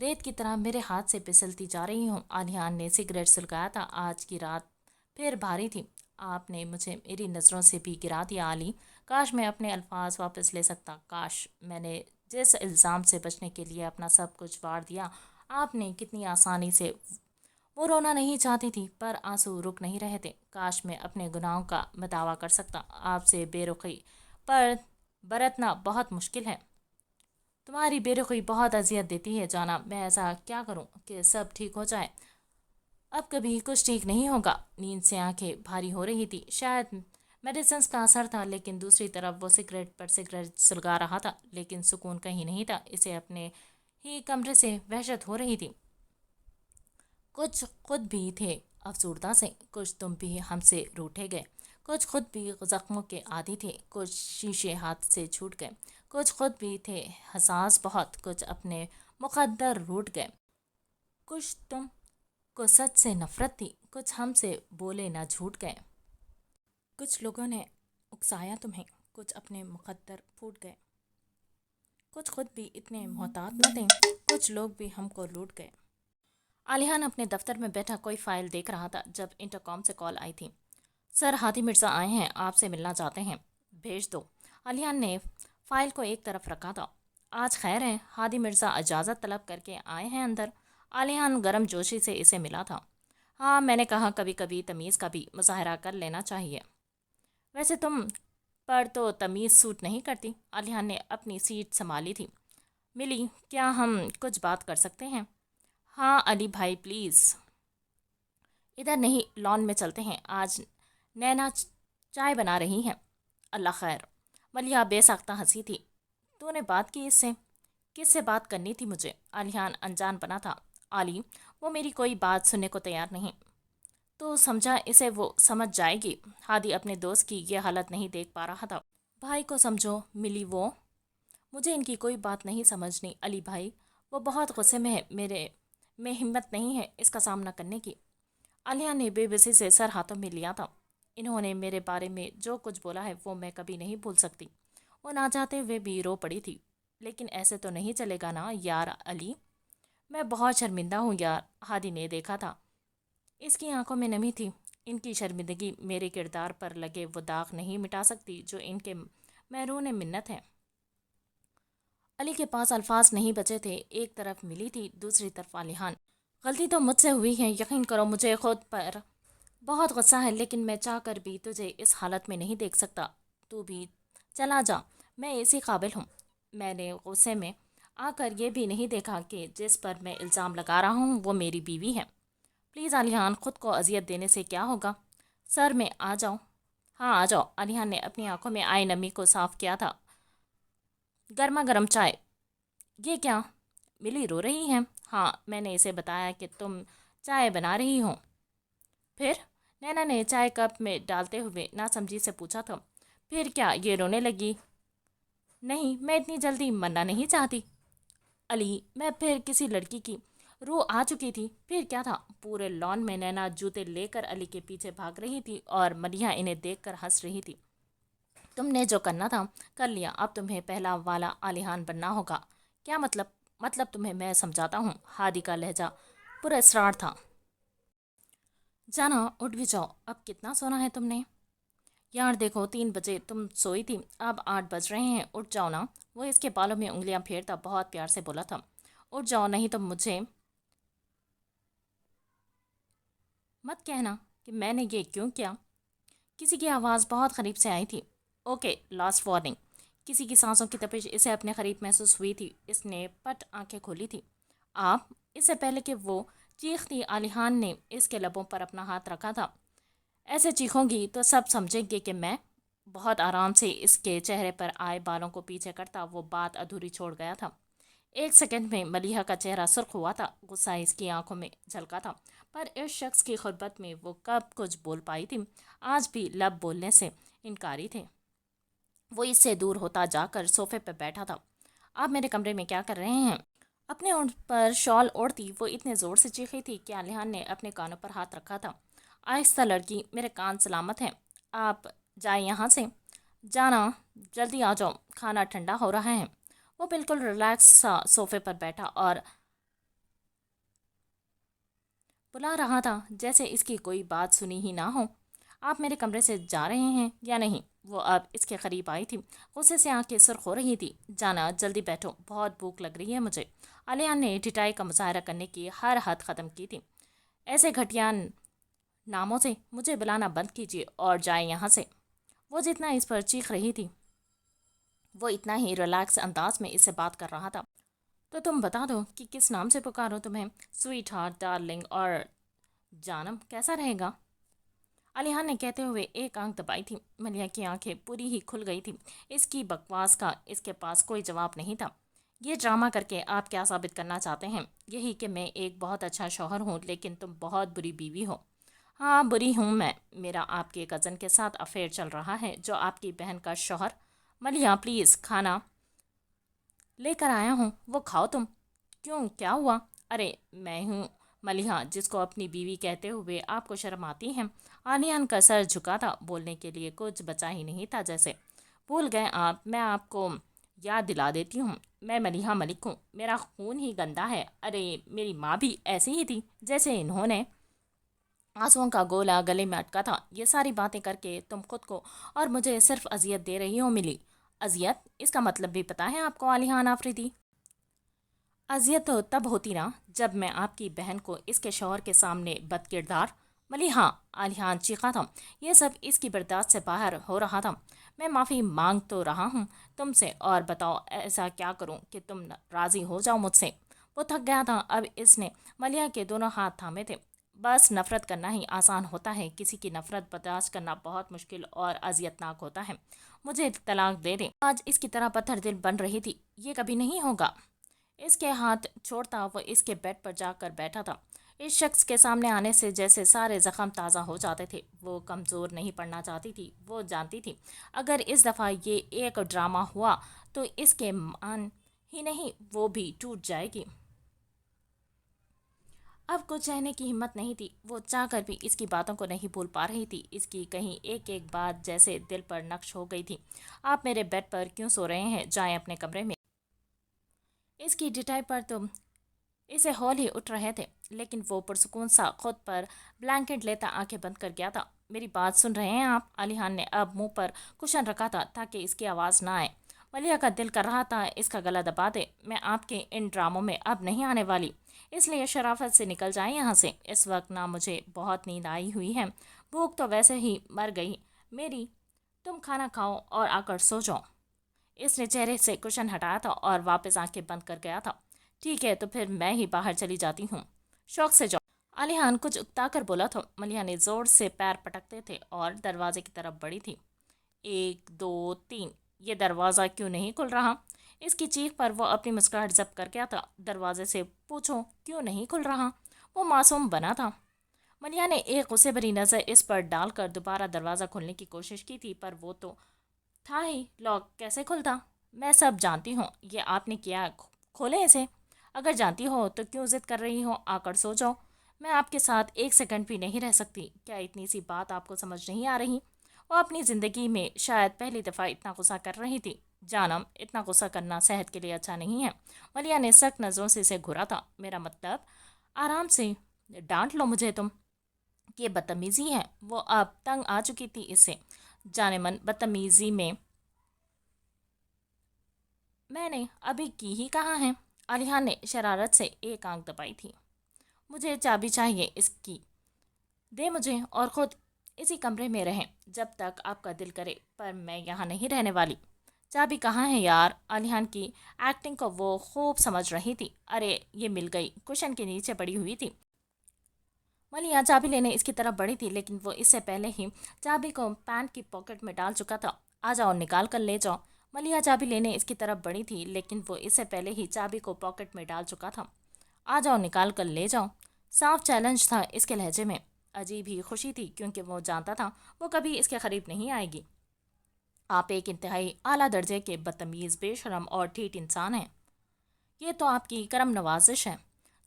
ریت کی طرح میرے ہاتھ سے پھسلتی جا رہی ہوں۔ علیحان نے سگریٹ سلگایا تھا۔ آج کی رات پھر بھاری تھی۔ آپ نے مجھے میری نظروں سے بھی گرا دیا علی۔ کاش میں اپنے الفاظ واپس لے سکتا، کاش میں نے جس الزام سے بچنے کے لیے اپنا سب کچھ وار دیا، آپ نے کتنی آسانی سے۔ وہ رونا نہیں چاہتی تھی، پر آنسو رک نہیں رہے تھے۔ کاش میں اپنے گناہوں کا دعویٰ کر سکتا۔ آپ سے بے رخی پر برتنا بہت مشکل ہے۔ تمہاری بے رخی بہت اذیت دیتی ہے جانا۔ میں ایسا کیا کروں کہ سب ٹھیک ہو جائے؟ اب کبھی کچھ ٹھیک نہیں ہوگا۔ نیند سے آنکھیں بھاری ہو رہی تھی۔ شاید میڈیسنز کا اثر تھا، لیکن دوسری طرف وہ سگریٹ پر سگریٹ سلگا رہا تھا، لیکن سکون کہیں نہیں تھا۔ اسے اپنے ہی کمرے سے وحشت ہو رہی تھی۔ کچھ خود بھی تھے افسردہ سے، کچھ تم بھی ہم سے روٹھے گئے، کچھ خود بھی زخموں کے عادی تھے، کچھ شیشے ہاتھ سے چھوٹ گئے، کچھ خود بھی تھے حساس بہت، کچھ اپنے مقدر روٹ گئے، کچھ تم کو سچ سے نفرت تھی، کچھ ہم سے بولے نہ جھوٹ گئے، کچھ لوگوں نے اکسایا تمہیں، کچھ اپنے مقدر پھوٹ گئے، کچھ خود بھی اتنے محتاط نہ تھے، کچھ لوگ بھی ہم کو لوٹ گئے۔ علیحان اپنے دفتر میں بیٹھا کوئی فائل دیکھ رہا تھا جب انٹرکام سے کال آئی تھی۔ سر، ہادی مرزا آئے ہیں، آپ سے ملنا چاہتے ہیں۔ بھیج دو۔ علیحان نے فائل کو ایک طرف رکھا تھا۔ آج خیر ہے، ہادی مرزا اجازت طلب کر کے آئے ہیں اندر؟ علیحان گرم جوشی سے اسے ملا تھا۔ ہاں، میں نے کہا کبھی کبھی تمیز کا بھی مظاہرہ کر لینا چاہیے۔ ویسے تم پر تو تمیز سوٹ نہیں کرتی۔ علیحان نے اپنی سیٹ سنبھالی تھی۔ ملی، کیا ہم کچھ بات کر سکتے ہیں؟ ہاں علی بھائی، پلیز۔ ادھر نہیں، لان میں چلتے ہیں، آج نینا چائے بنا رہی ہیں۔ اللہ خیر۔ ملیحہ بے ساختہ ہنسی تھی۔ تو نے بات کی اس سے؟ کس سے بات کرنی تھی مجھے؟ علیحان انجان بنا تھا۔ علی، وہ میری کوئی بات سننے کو تیار نہیں۔ تو سمجھا اسے وہ سمجھ جائے گی۔ ہادی اپنے دوست کی یہ حالت نہیں دیکھ پا رہا تھا۔ بھائی کو سمجھو ملی، وہ مجھے ان کی کوئی بات نہیں سمجھنی علی بھائی، وہ بہت غصے میں ہے، میرے میں ہمت نہیں ہے اس کا سامنا کرنے کی۔ علیحان نے بے بسی سے سر ہاتھوں میں لیا تھا۔ انہوں نے میرے بارے میں جو کچھ بولا ہے وہ میں کبھی نہیں بھول سکتی۔ وہ نہ چاہتے ہوئے بھی رو پڑی تھی۔ لیکن ایسے تو نہیں چلے گا نا یار علی، میں بہت شرمندہ ہوں یار۔ ہادی نے دیکھا تھا اس کی آنکھوں میں نمی تھی۔ ان کی شرمندگی میرے کردار پر لگے وہ داغ نہیں مٹا سکتی جو ان کے محرون منت ہے۔ علی کے پاس الفاظ نہیں بچے تھے۔ ایک طرف ملی تھی، دوسری طرف علیحان۔ غلطی تو مجھ سے ہوئی ہے، یقین کرو مجھے خود پر بہت غصہ ہے، لیکن میں چاہ کر بھی تجھے اس حالت میں نہیں دیکھ سکتا۔ تو بھی چلا جا، میں اسی قابل ہوں۔ میں نے غصے میں آ کر یہ بھی نہیں دیکھا کہ جس پر میں الزام لگا رہا ہوں وہ میری بیوی ہے۔ پلیز علیحان، خود کو اذیت دینے سے کیا ہوگا؟ سر میں آ جاؤ۔ ہاں آ جاؤ۔ علیحان نے اپنی آنکھوں میں آئی نمی کو صاف کیا تھا۔ گرما گرم چائے۔ یہ کیا؟ ملی رو رہی ہے؟ ہاں، میں نے اسے بتایا کہ تم چائے بنا رہی ہو۔ پھر؟ نینا نے چائے کپ میں ڈالتے ہوئے ناسمجھی سے پوچھا تھا۔ پھر کیا یہ رونے لگی؟ نہیں، میں اتنی جلدی مرنا نہیں چاہتی۔ علی، میں پھر کسی لڑکی کی روح آ چکی تھی۔ پھر کیا تھا؟ پورے لان میں نینا جوتے لے کر علی کے پیچھے بھاگ رہی تھی اور ملیحہ انہیں دیکھ کر ہنس رہی تھی۔ تم نے جو کرنا تھا کر لیا، اب تمہیں پہلا والا علیحان بننا ہوگا۔ کیا مطلب؟ مطلب تمہیں میں سمجھاتا ہوں۔ ہادی کا لہجہ پورا اسرار تھا۔ جانا، اٹھ بھی جاؤ، اب کتنا سونا ہے تم نے؟ یار دیکھو، 3 بجے تم سوئی تھی، اب 8 بج رہے ہیں، اٹھ جاؤ نا۔ وہ اس کے بالوں میں انگلیاں پھیرتا بہت پیار سے بولا تھا۔ اٹھ جاؤ، نہیں تو مجھے مت کہنا کہ میں نے یہ کیوں کیا۔ کسی کی آواز بہت قریب سے آئی تھی۔ Okay, last warning. کسی کی سانسوں کی تپش اسے اپنے قریب محسوس ہوئی تھی۔ اس نے پٹ آنکھیں کھولی تھی۔ آپ؟ اس سے پہلے کہ وہ چیختی، علیحان نے اس کے لبوں پر اپنا ہاتھ رکھا تھا۔ ایسے چیخوں گی تو سب سمجھیں گے کہ میں بہت آرام سے اس کے چہرے پر آئے بالوں کو پیچھے کرتا وہ بات ادھوری چھوڑ گیا تھا۔ 1 سیکنڈ میں ملیحہ کا چہرہ سرخ ہوا تھا، غصہ اس کی آنکھوں میں جھلکا تھا، پر اس شخص کی غربت میں وہ کب کچھ بول پائی تھی۔ آج بھی لب بولنے سے انکاری تھے۔ وہ اس سے دور ہوتا جا کر صوفے پہ بیٹھا تھا۔ آپ میرے کمرے میں کیا کر رہے ہیں؟ اپنے اونٹ پر شال اوڑھتی وہ اتنے زور سے چیخی تھی کہ علیحان نے اپنے کانوں پر ہاتھ رکھا تھا۔ آہستہ لڑکی، میرے کان سلامت ہیں، آپ جائیں یہاں سے۔ جانا، جلدی آ جاؤ، کھانا ٹھنڈا ہو رہا ہے۔ وہ بالکل ریلیکس سا صوفے پر بیٹھا اور بلا رہا تھا جیسے اس کی کوئی بات سنی ہی نہ ہو۔ آپ میرے کمرے سے جا رہے ہیں یا نہیں؟ وہ اب اس کے قریب آئی تھی، غصے سے آنکھیں سرخ ہو رہی تھی۔ جانا، جلدی بیٹھو، بہت بھوک لگ رہی ہے مجھے۔ علیحان نے ڈٹائی کا مظاہرہ کرنے کی ہر حد ختم کی تھی۔ ایسے گھٹیا ناموں سے مجھے بلانا بند کیجیے اور جائیں یہاں سے۔ وہ جتنا اس پر چیخ رہی تھی وہ اتنا ہی ریلیکس انداز میں اس سے بات کر رہا تھا۔ تو تم بتا دو کہ کس نام سے پکارو تمہیں؟ سویٹ ہارٹ، ڈارلنگ اور جانم کیسا رہے گا؟ علیحان نے کہتے ہوئے ایک آنکھ دبائی تھی۔ ملیحہ کی آنکھیں پوری ہی کھل گئی تھی۔ اس کی بکواس کا اس کے پاس کوئی جواب نہیں تھا۔ یہ ڈرامہ کر کے آپ کیا ثابت کرنا چاہتے ہیں؟ یہی کہ میں ایک بہت اچھا شوہر ہوں، لیکن تم بہت بری بیوی ہو۔ ہاں، بری ہوں میں۔ میرا آپ کے کزن کے ساتھ افیئر چل رہا ہے جو آپ کی بہن کا شوہر۔ ملیحہ پلیز، کھانا لے کر آیا ہوں، وہ کھاؤ تم۔ کیوں، کیا ہوا؟ ارے میں ہوں ملیحہ جس کو اپنی بیوی کہتے ہوئے آپ کو شرم آتی ہے؟ علیحان کا سر جھکا تھا، بولنے کے لیے کچھ بچا ہی نہیں تھا جیسے۔ بھول گئے آپ؟ میں آپ کو یاد دلا دیتی ہوں، میں ملیحہ ملک ہوں، میرا خون ہی گندا ہے۔ ارے میری ماں بھی ایسی ہی تھی جیسے انہوں نے۔ آنسوؤں کا گولا گلے میں اٹکا تھا۔ یہ ساری باتیں کر کے تم خود کو اور مجھے صرف اذیت دے رہی ہو ملی۔ اذیت؟ اس کا مطلب بھی پتہ ہے آپ کو علیحان آفریدی؟ اذیت تو تب ہوتی نا جب میں آپ کی بہن کو اس کے شوہر کے سامنے بد کردار۔ ملیحہ، علیحان چیخا تھا۔ یہ سب اس کی برداشت سے باہر ہو رہا تھا۔ میں معافی مانگ تو رہا ہوں تم سے، اور بتاؤ ایسا کیا کروں کہ تم راضی ہو جاؤ مجھ سے۔ وہ تھک گیا تھا، اب اس نے ملیحہ کے دونوں ہاتھ تھامے تھے۔ بس نفرت کرنا ہی آسان ہوتا ہے، کسی کی نفرت برداشت کرنا بہت مشکل اور اذیتناک ہوتا ہے۔ مجھے طلاق دے دیں۔ آج اس کی طرح پتھر دل بن رہی تھی۔ یہ کبھی نہیں ہوگا۔ اس کے ہاتھ چھوڑتا وہ اس کے بیڈ پر جا کر بیٹھا تھا۔ اس شخص کے سامنے آنے سے جیسے سارے زخم تازہ ہو جاتے تھے۔ وہ کمزور نہیں پڑنا چاہتی تھی۔ وہ جانتی تھی اگر اس دفعہ یہ ایک ڈرامہ ہوا تو اس کے مان ہی نہیں وہ بھی ٹوٹ جائے گی۔ اب کچھ کہنے کی ہمت نہیں تھی۔ وہ چاہ کر بھی اس کی باتوں کو نہیں بھول پا رہی تھی۔ اس کی کہیں ایک ایک بات جیسے دل پر نقش ہو گئی تھی۔ آپ میرے بیڈ پر کیوں سو رہے ہیں؟ جائیں اپنے کمرے میں۔ اس کی ڈٹائی پر تم اسے ہول ہی اٹھ رہے تھے، لیکن وہ پرسکون سا خود پر بلینکٹ لیتا آنکھیں بند کر گیا تھا۔ میری بات سن رہے ہیں آپ؟ علیحان نے اب منہ پر کشن رکھا تھا تاکہ اس کی آواز نہ آئے۔ ملیحہ کا دل کر رہا تھا اس کا گلا دبا دے، میں آپ کے ان ڈراموں میں اب نہیں آنے والی، اس لیے شرافت سے نکل جائیں یہاں سے۔ اس وقت نہ مجھے بہت نیند آئی ہوئی ہے، بھوک تو ویسے ہی مر گئی میری، تم کھانا کھاؤ اور آ کر سو جاؤ۔ اس نے چہرے سے کشن ہٹایا تھا اور واپس آنکھیں بند کر گیا تھا۔ ٹھیک ہے تو پھر میں ہی باہر چلی جاتی ہوں، شوق سے جاؤ۔ علیحان کچھ اکتا کر بولا تھا۔ ملیحہ نے زور سے پیر پٹکتے تھے اور دروازے کی طرف بڑھی تھی۔ 1 2 3، یہ دروازہ کیوں نہیں کھل رہا؟ اس کی چیخ پر وہ اپنی مسکراہٹ ضبط کر گیا تھا۔ دروازے سے پوچھو کیوں نہیں کھل رہا؟ وہ معصوم بنا تھا۔ ملیحہ نے ایک غصے بھری نظر اس پر ڈال کر دوبارہ دروازہ کھولنے کی کوشش کی تھی، پر وہ تو تھا ہی لاک، کیسے کھلتا؟ میں سب جانتی ہوں، یہ آپ نے کیا، کھولے اسے۔ اگر جانتی ہو تو کیوں ضد کر رہی ہو؟ آ کر سو جاؤ، میں آپ کے ساتھ 1 سیکنڈ بھی نہیں رہ سکتی۔ کیا اتنی سی بات آپ کو سمجھ نہیں آ رہی؟ وہ اپنی زندگی میں شاید پہلی دفعہ اتنا غصہ کر رہی تھی۔ جانم، اتنا غصہ کرنا صحت کے لیے اچھا نہیں ہے۔ ملیحہ نے سخت نظروں سے اسے گھورا تھا۔ میرا مطلب، آرام سے، ڈانٹ لو مجھے تم۔ یہ بدتمیزی ہے۔ وہ اب تنگ آ چکی تھی اس سے۔ جانے من بدتمیزی میں نے ابھی کی ہی کہاں ہے؟ علیحان نے شرارت سے ایک آنکھ دبائی تھی۔ مجھے چابی چاہیے اس کی، دے مجھے اور خود اسی کمرے میں رہیں جب تک آپ کا دل کرے، پر میں یہاں نہیں رہنے والی۔ چابی کہاں ہے یار؟ علیحان کی ایکٹنگ کو وہ خوب سمجھ رہی تھی۔ ارے یہ مل گئی، کشن کے نیچے پڑی ہوئی تھی۔ ملیحہ چابی لینے اس کی طرف بڑھی تھی، لیکن وہ اس سے پہلے ہی چابی کو پینٹ کی پاکٹ میں ڈال چکا تھا۔ آ جاؤ، نکال کر لے جاؤ۔ ملیحہ چابی لینے اس کی طرف بڑھی تھی، لیکن وہ اس سے پہلے ہی چابی کو پاکٹ میں ڈال چکا تھا۔ آ جاؤ، نکال کر لے جاؤ۔ صاف چیلنج تھا اس کے لہجے میں۔ عجیب ہی خوشی تھی، کیونکہ وہ جانتا تھا وہ کبھی اس کے قریب نہیں آئے گی۔ آپ ایک انتہائی اعلیٰ درجے کے بدتمیز، بے شرم اور ٹھیٹ انسان ہیں۔ یہ تو آپ کی کرم نوازش ہے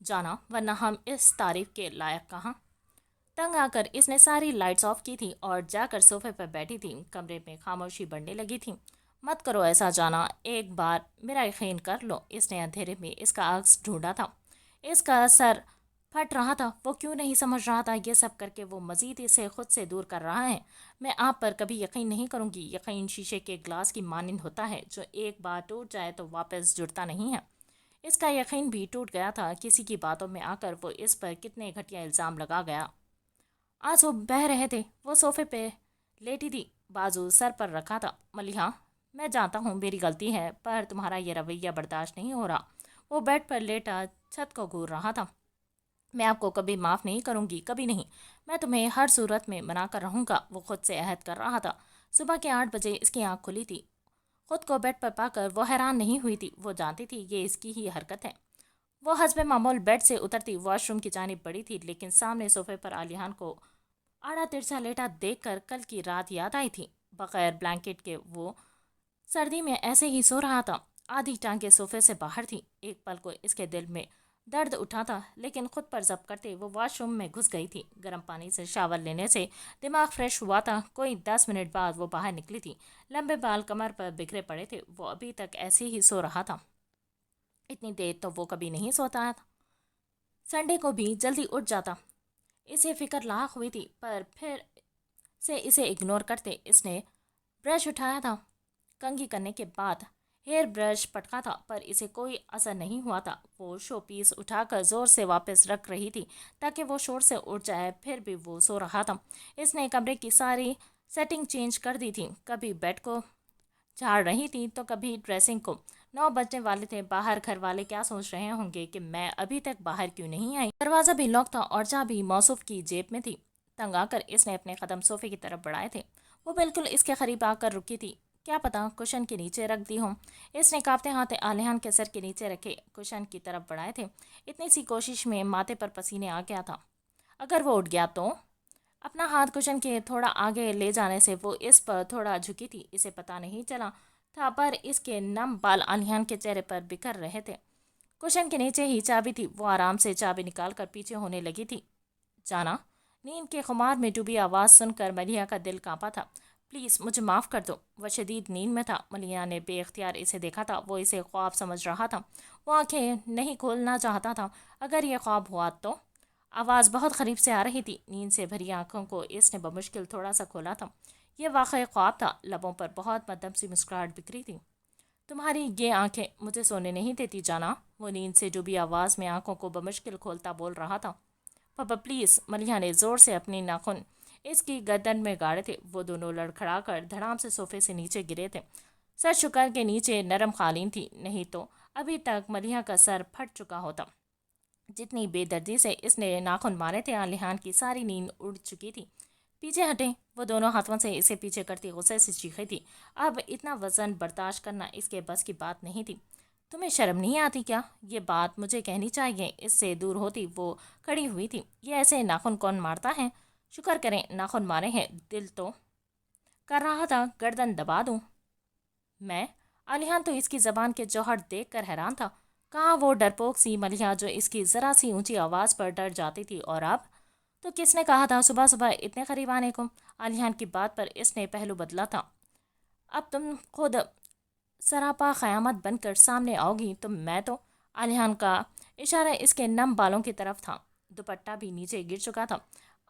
جانا، ورنہ ہم اس تعریف کے لائق کہاں۔ تنگ آ کر اس نے ساری لائٹس آف کی تھی اور جا کر صوفے پر بیٹھی تھی۔ کمرے میں خاموشی بڑھنے لگی تھی۔ مت کرو ایسا جانا، ایک بار میرا یقین کر لو۔ اس نے اندھیرے میں اس کا عکس ڈھونڈا تھا۔ اس کا سر پھٹ رہا تھا۔ وہ کیوں نہیں سمجھ رہا تھا یہ سب کر کے وہ مزید اسے خود سے دور کر رہا ہے۔ میں آپ پر کبھی یقین نہیں کروں گی۔ یقین شیشے کے گلاس کی مانند ہوتا ہے، جو ایک بار ٹوٹ جائے تو واپس جڑتا نہیں ہے۔ اس کا یقین بھی ٹوٹ گیا تھا۔ کسی کی باتوں میں آ کر وہ اس پر کتنے گھٹیا الزام لگا گیا۔ آنسو بہہ رہے تھے۔ وہ صوفے پہ لیٹی تھی، بازو سر پر رکھا تھا۔ ملیحہ، میں جانتا ہوں میری غلطی ہے، پر تمہارا یہ رویہ برداشت نہیں ہو رہا۔ وہ بیڈ پر لیٹا چھت کو گھور رہا تھا۔ میں آپ کو کبھی معاف نہیں کروں گی، کبھی نہیں۔ میں تمہیں ہر صورت میں منا کر رہوں گا۔ وہ خود سے عہد کر رہا تھا۔ صبح کے 8 بجے اس کی آنکھ کھلی تھی۔ خود کو بیڈ پر پا کر وہ حیران نہیں ہوئی تھی۔ وہ جانتی تھی یہ اس کی ہی حرکت ہے۔ وہ حسب معمول بیڈ سے اترتی واش روم کی جانب بڑھی تھی، لیکن سامنے صوفے پر علیحان کو آڑا ترچھا لیٹا دیکھ کر کل کی رات یاد آئی تھی۔ بغیر بلینکٹ کے وہ سردی میں ایسے ہی سو رہا تھا۔ آدھی ٹانگیں صوفے سے باہر تھی۔ ایک پل کو اس کے دل میں درد اٹھا تھا، لیکن خود پر ضبط کرتے وہ واش روم میں گھس گئی تھی۔ گرم پانی سے شاور لینے سے دماغ فریش ہوا تھا۔ کوئی 10 منٹ بعد وہ باہر نکلی تھی۔ لمبے بال کمر پر بکھرے پڑے تھے۔ وہ ابھی تک ایسے ہی سو رہا تھا۔ اتنی دیر تو وہ کبھی نہیں سوتا تھا۔ سنڈے کو بھی جلدی اٹھ جاتا۔ اسے فکر لاحق ہوئی تھی، پر پھر سے اسے اگنور کرتے اس نے برش اٹھایا تھا۔ کنگھی کرنے کے بعد ہیئر برش پٹکا تھا، پر اسے کوئی اثر نہیں ہوا تھا۔ وہ شو پیس اٹھا کر زور سے واپس رکھ رہی تھی تاکہ وہ شور سے اٹھ جائے، پھر بھی وہ سو رہا تھا۔ اس نے کمرے کی ساری سیٹنگ چینج کر دی تھی۔ کبھی بیڈ کو جھاڑ رہی تھی تو کبھی ڈریسنگ کو۔ 9 بجنے والے تھے۔ باہر گھر والے کیا سوچ رہے ہوں گے کہ میں ابھی تک باہر کیوں نہیں آئی۔ دروازہ بھی لاک تھا اور چابی موصوف کی جیب میں تھی۔ تنگ آ کر اس نے اپنے قدم صوفے کی طرف بڑھائے تھے۔ وہ بالکل اس کے قریب آ کر رکی تھی۔ کیا پتا کشن کے نیچے رکھ دی ہوں۔ اس نے کانپتے ہاتھ علیحان کے سر کے نیچے رکھے کشن کی طرف بڑھائے تھے۔ اتنی سی کوشش میں ماتھے پر پسینے آ گیا تھا۔ اگر وہ اٹھ گیا تو؟ اپنا ہاتھ کشن کے تھوڑا آگے لے جانے سے وہ اس پر تھوڑا جھکی تھی۔ اسے پتا نہیں چلا تھا، پر اس کے نم بال علیحان کے چہرے پر بکھر رہے تھے۔ کشن کے نیچے ہی چابی تھی۔ وہ آرام سے چابی نکال کر پیچھے ہونے لگی تھی۔ جانا، نیند کے خمار میں ڈوبی آواز سن کر ملیحہ کا دل کانپا تھا۔ پلیز مجھے معاف کر دو۔ وہ شدید نیند میں تھا۔ ملیحہ نے بے اختیار اسے دیکھا تھا۔ وہ اسے خواب سمجھ رہا تھا۔ وہ آنکھیں نہیں کھولنا چاہتا تھا۔ اگر یہ خواب ہوا تو؟ آواز بہت قریب سے آ رہی تھی۔ نیند سے بھری آنکھوں کو اس نے بمشکل تھوڑا سا کھولا تھا۔ یہ واقعی خواب تھا۔ لبوں پر بہت مدھم سی مسکراہٹ بکھری تھی۔ تمہاری یہ آنکھیں مجھے سونے نہیں دیتی جانا، وہ نیند سے ڈوبی آواز میں آنکھوں کو بمشکل کھولتا بول رہا تھا۔ پاپا پلیز، ملیحہ نے زور سے اپنی ناخن اس کی گردن میں گاڑے تھے۔ وہ دونوں لڑکھڑا کر دھڑام سے صوفے سے نیچے گرے تھے۔ سر شکر کے نیچے نرم قالین تھی، نہیں تو ابھی تک ملیحہ کا سر پھٹ چکا ہوتا۔ جتنی بے دردی سے اس نے ناخن مارے تھے، الیحان کی ساری نیند اڑ چکی تھی۔ پیچھے ہٹیں، وہ دونوں ہاتھوں سے اسے پیچھے کرتی غصے سے چیخی تھی۔ اب اتنا وزن برداشت کرنا اس کے بس کی بات نہیں تھی۔ تمہیں شرم نہیں آتی کیا؟ یہ بات مجھے کہنی چاہیے۔ اس سے دور ہوتی وہ کھڑی ہوئی تھی۔ یہ ایسے ناخن کون مارتا ہے؟ شکر کریں ناخن مارے ہیں، دل تو کر رہا تھا گردن دبا دوں۔ میں؟ الیحان تو اس کی زبان کے جوہر دیکھ کر حیران تھا۔ کہاں وہ ڈرپوک سی ملیحہ جو اس کی ذرا سی اونچی آواز پر ڈر جاتی تھی، اور اب تو کس نے کہا تھا صبح صبح اتنے قریب آنے کو؟ الیحان کی بات پر اس نے پہلو بدلا تھا۔ اب تم خود سراپا قیامت بن کر سامنے آؤ گی تو میں تو… الیحان کا اشارہ اس کے نم بالوں کی طرف تھا۔ دوپٹہ بھی نیچے گر چکا تھا۔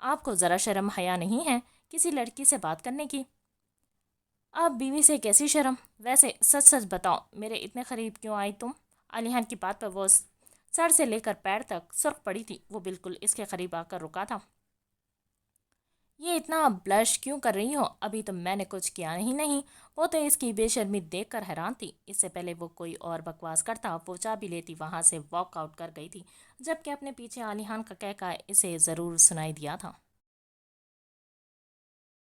آپ کو ذرا شرم حیا نہیں ہے کسی لڑکی سے بات کرنے کی؟ اب بیوی سے کیسی شرم؟ ویسے سچ سچ بتاؤ، میرے اتنے قریب کیوں آئی تم؟ الیحان کی بات پر وہ سر سے لے کر پیر تک سرخ پڑی تھی۔ وہ بالکل اس کے قریب آ کر رکا تھا۔ یہ اتنا بلش کیوں کر رہی ہو؟ ابھی تو میں نے کچھ کیا ہی نہیں۔ وہ تو اس کی بے شرمی دیکھ کر حیران تھی۔ اس سے پہلے وہ کوئی اور بکواس کرتا، وہ چابی لیتی وہاں سے واک آؤٹ کر گئی تھی، جبکہ اپنے پیچھے الیحان کا کہکا اسے ضرور سنائی دیا تھا۔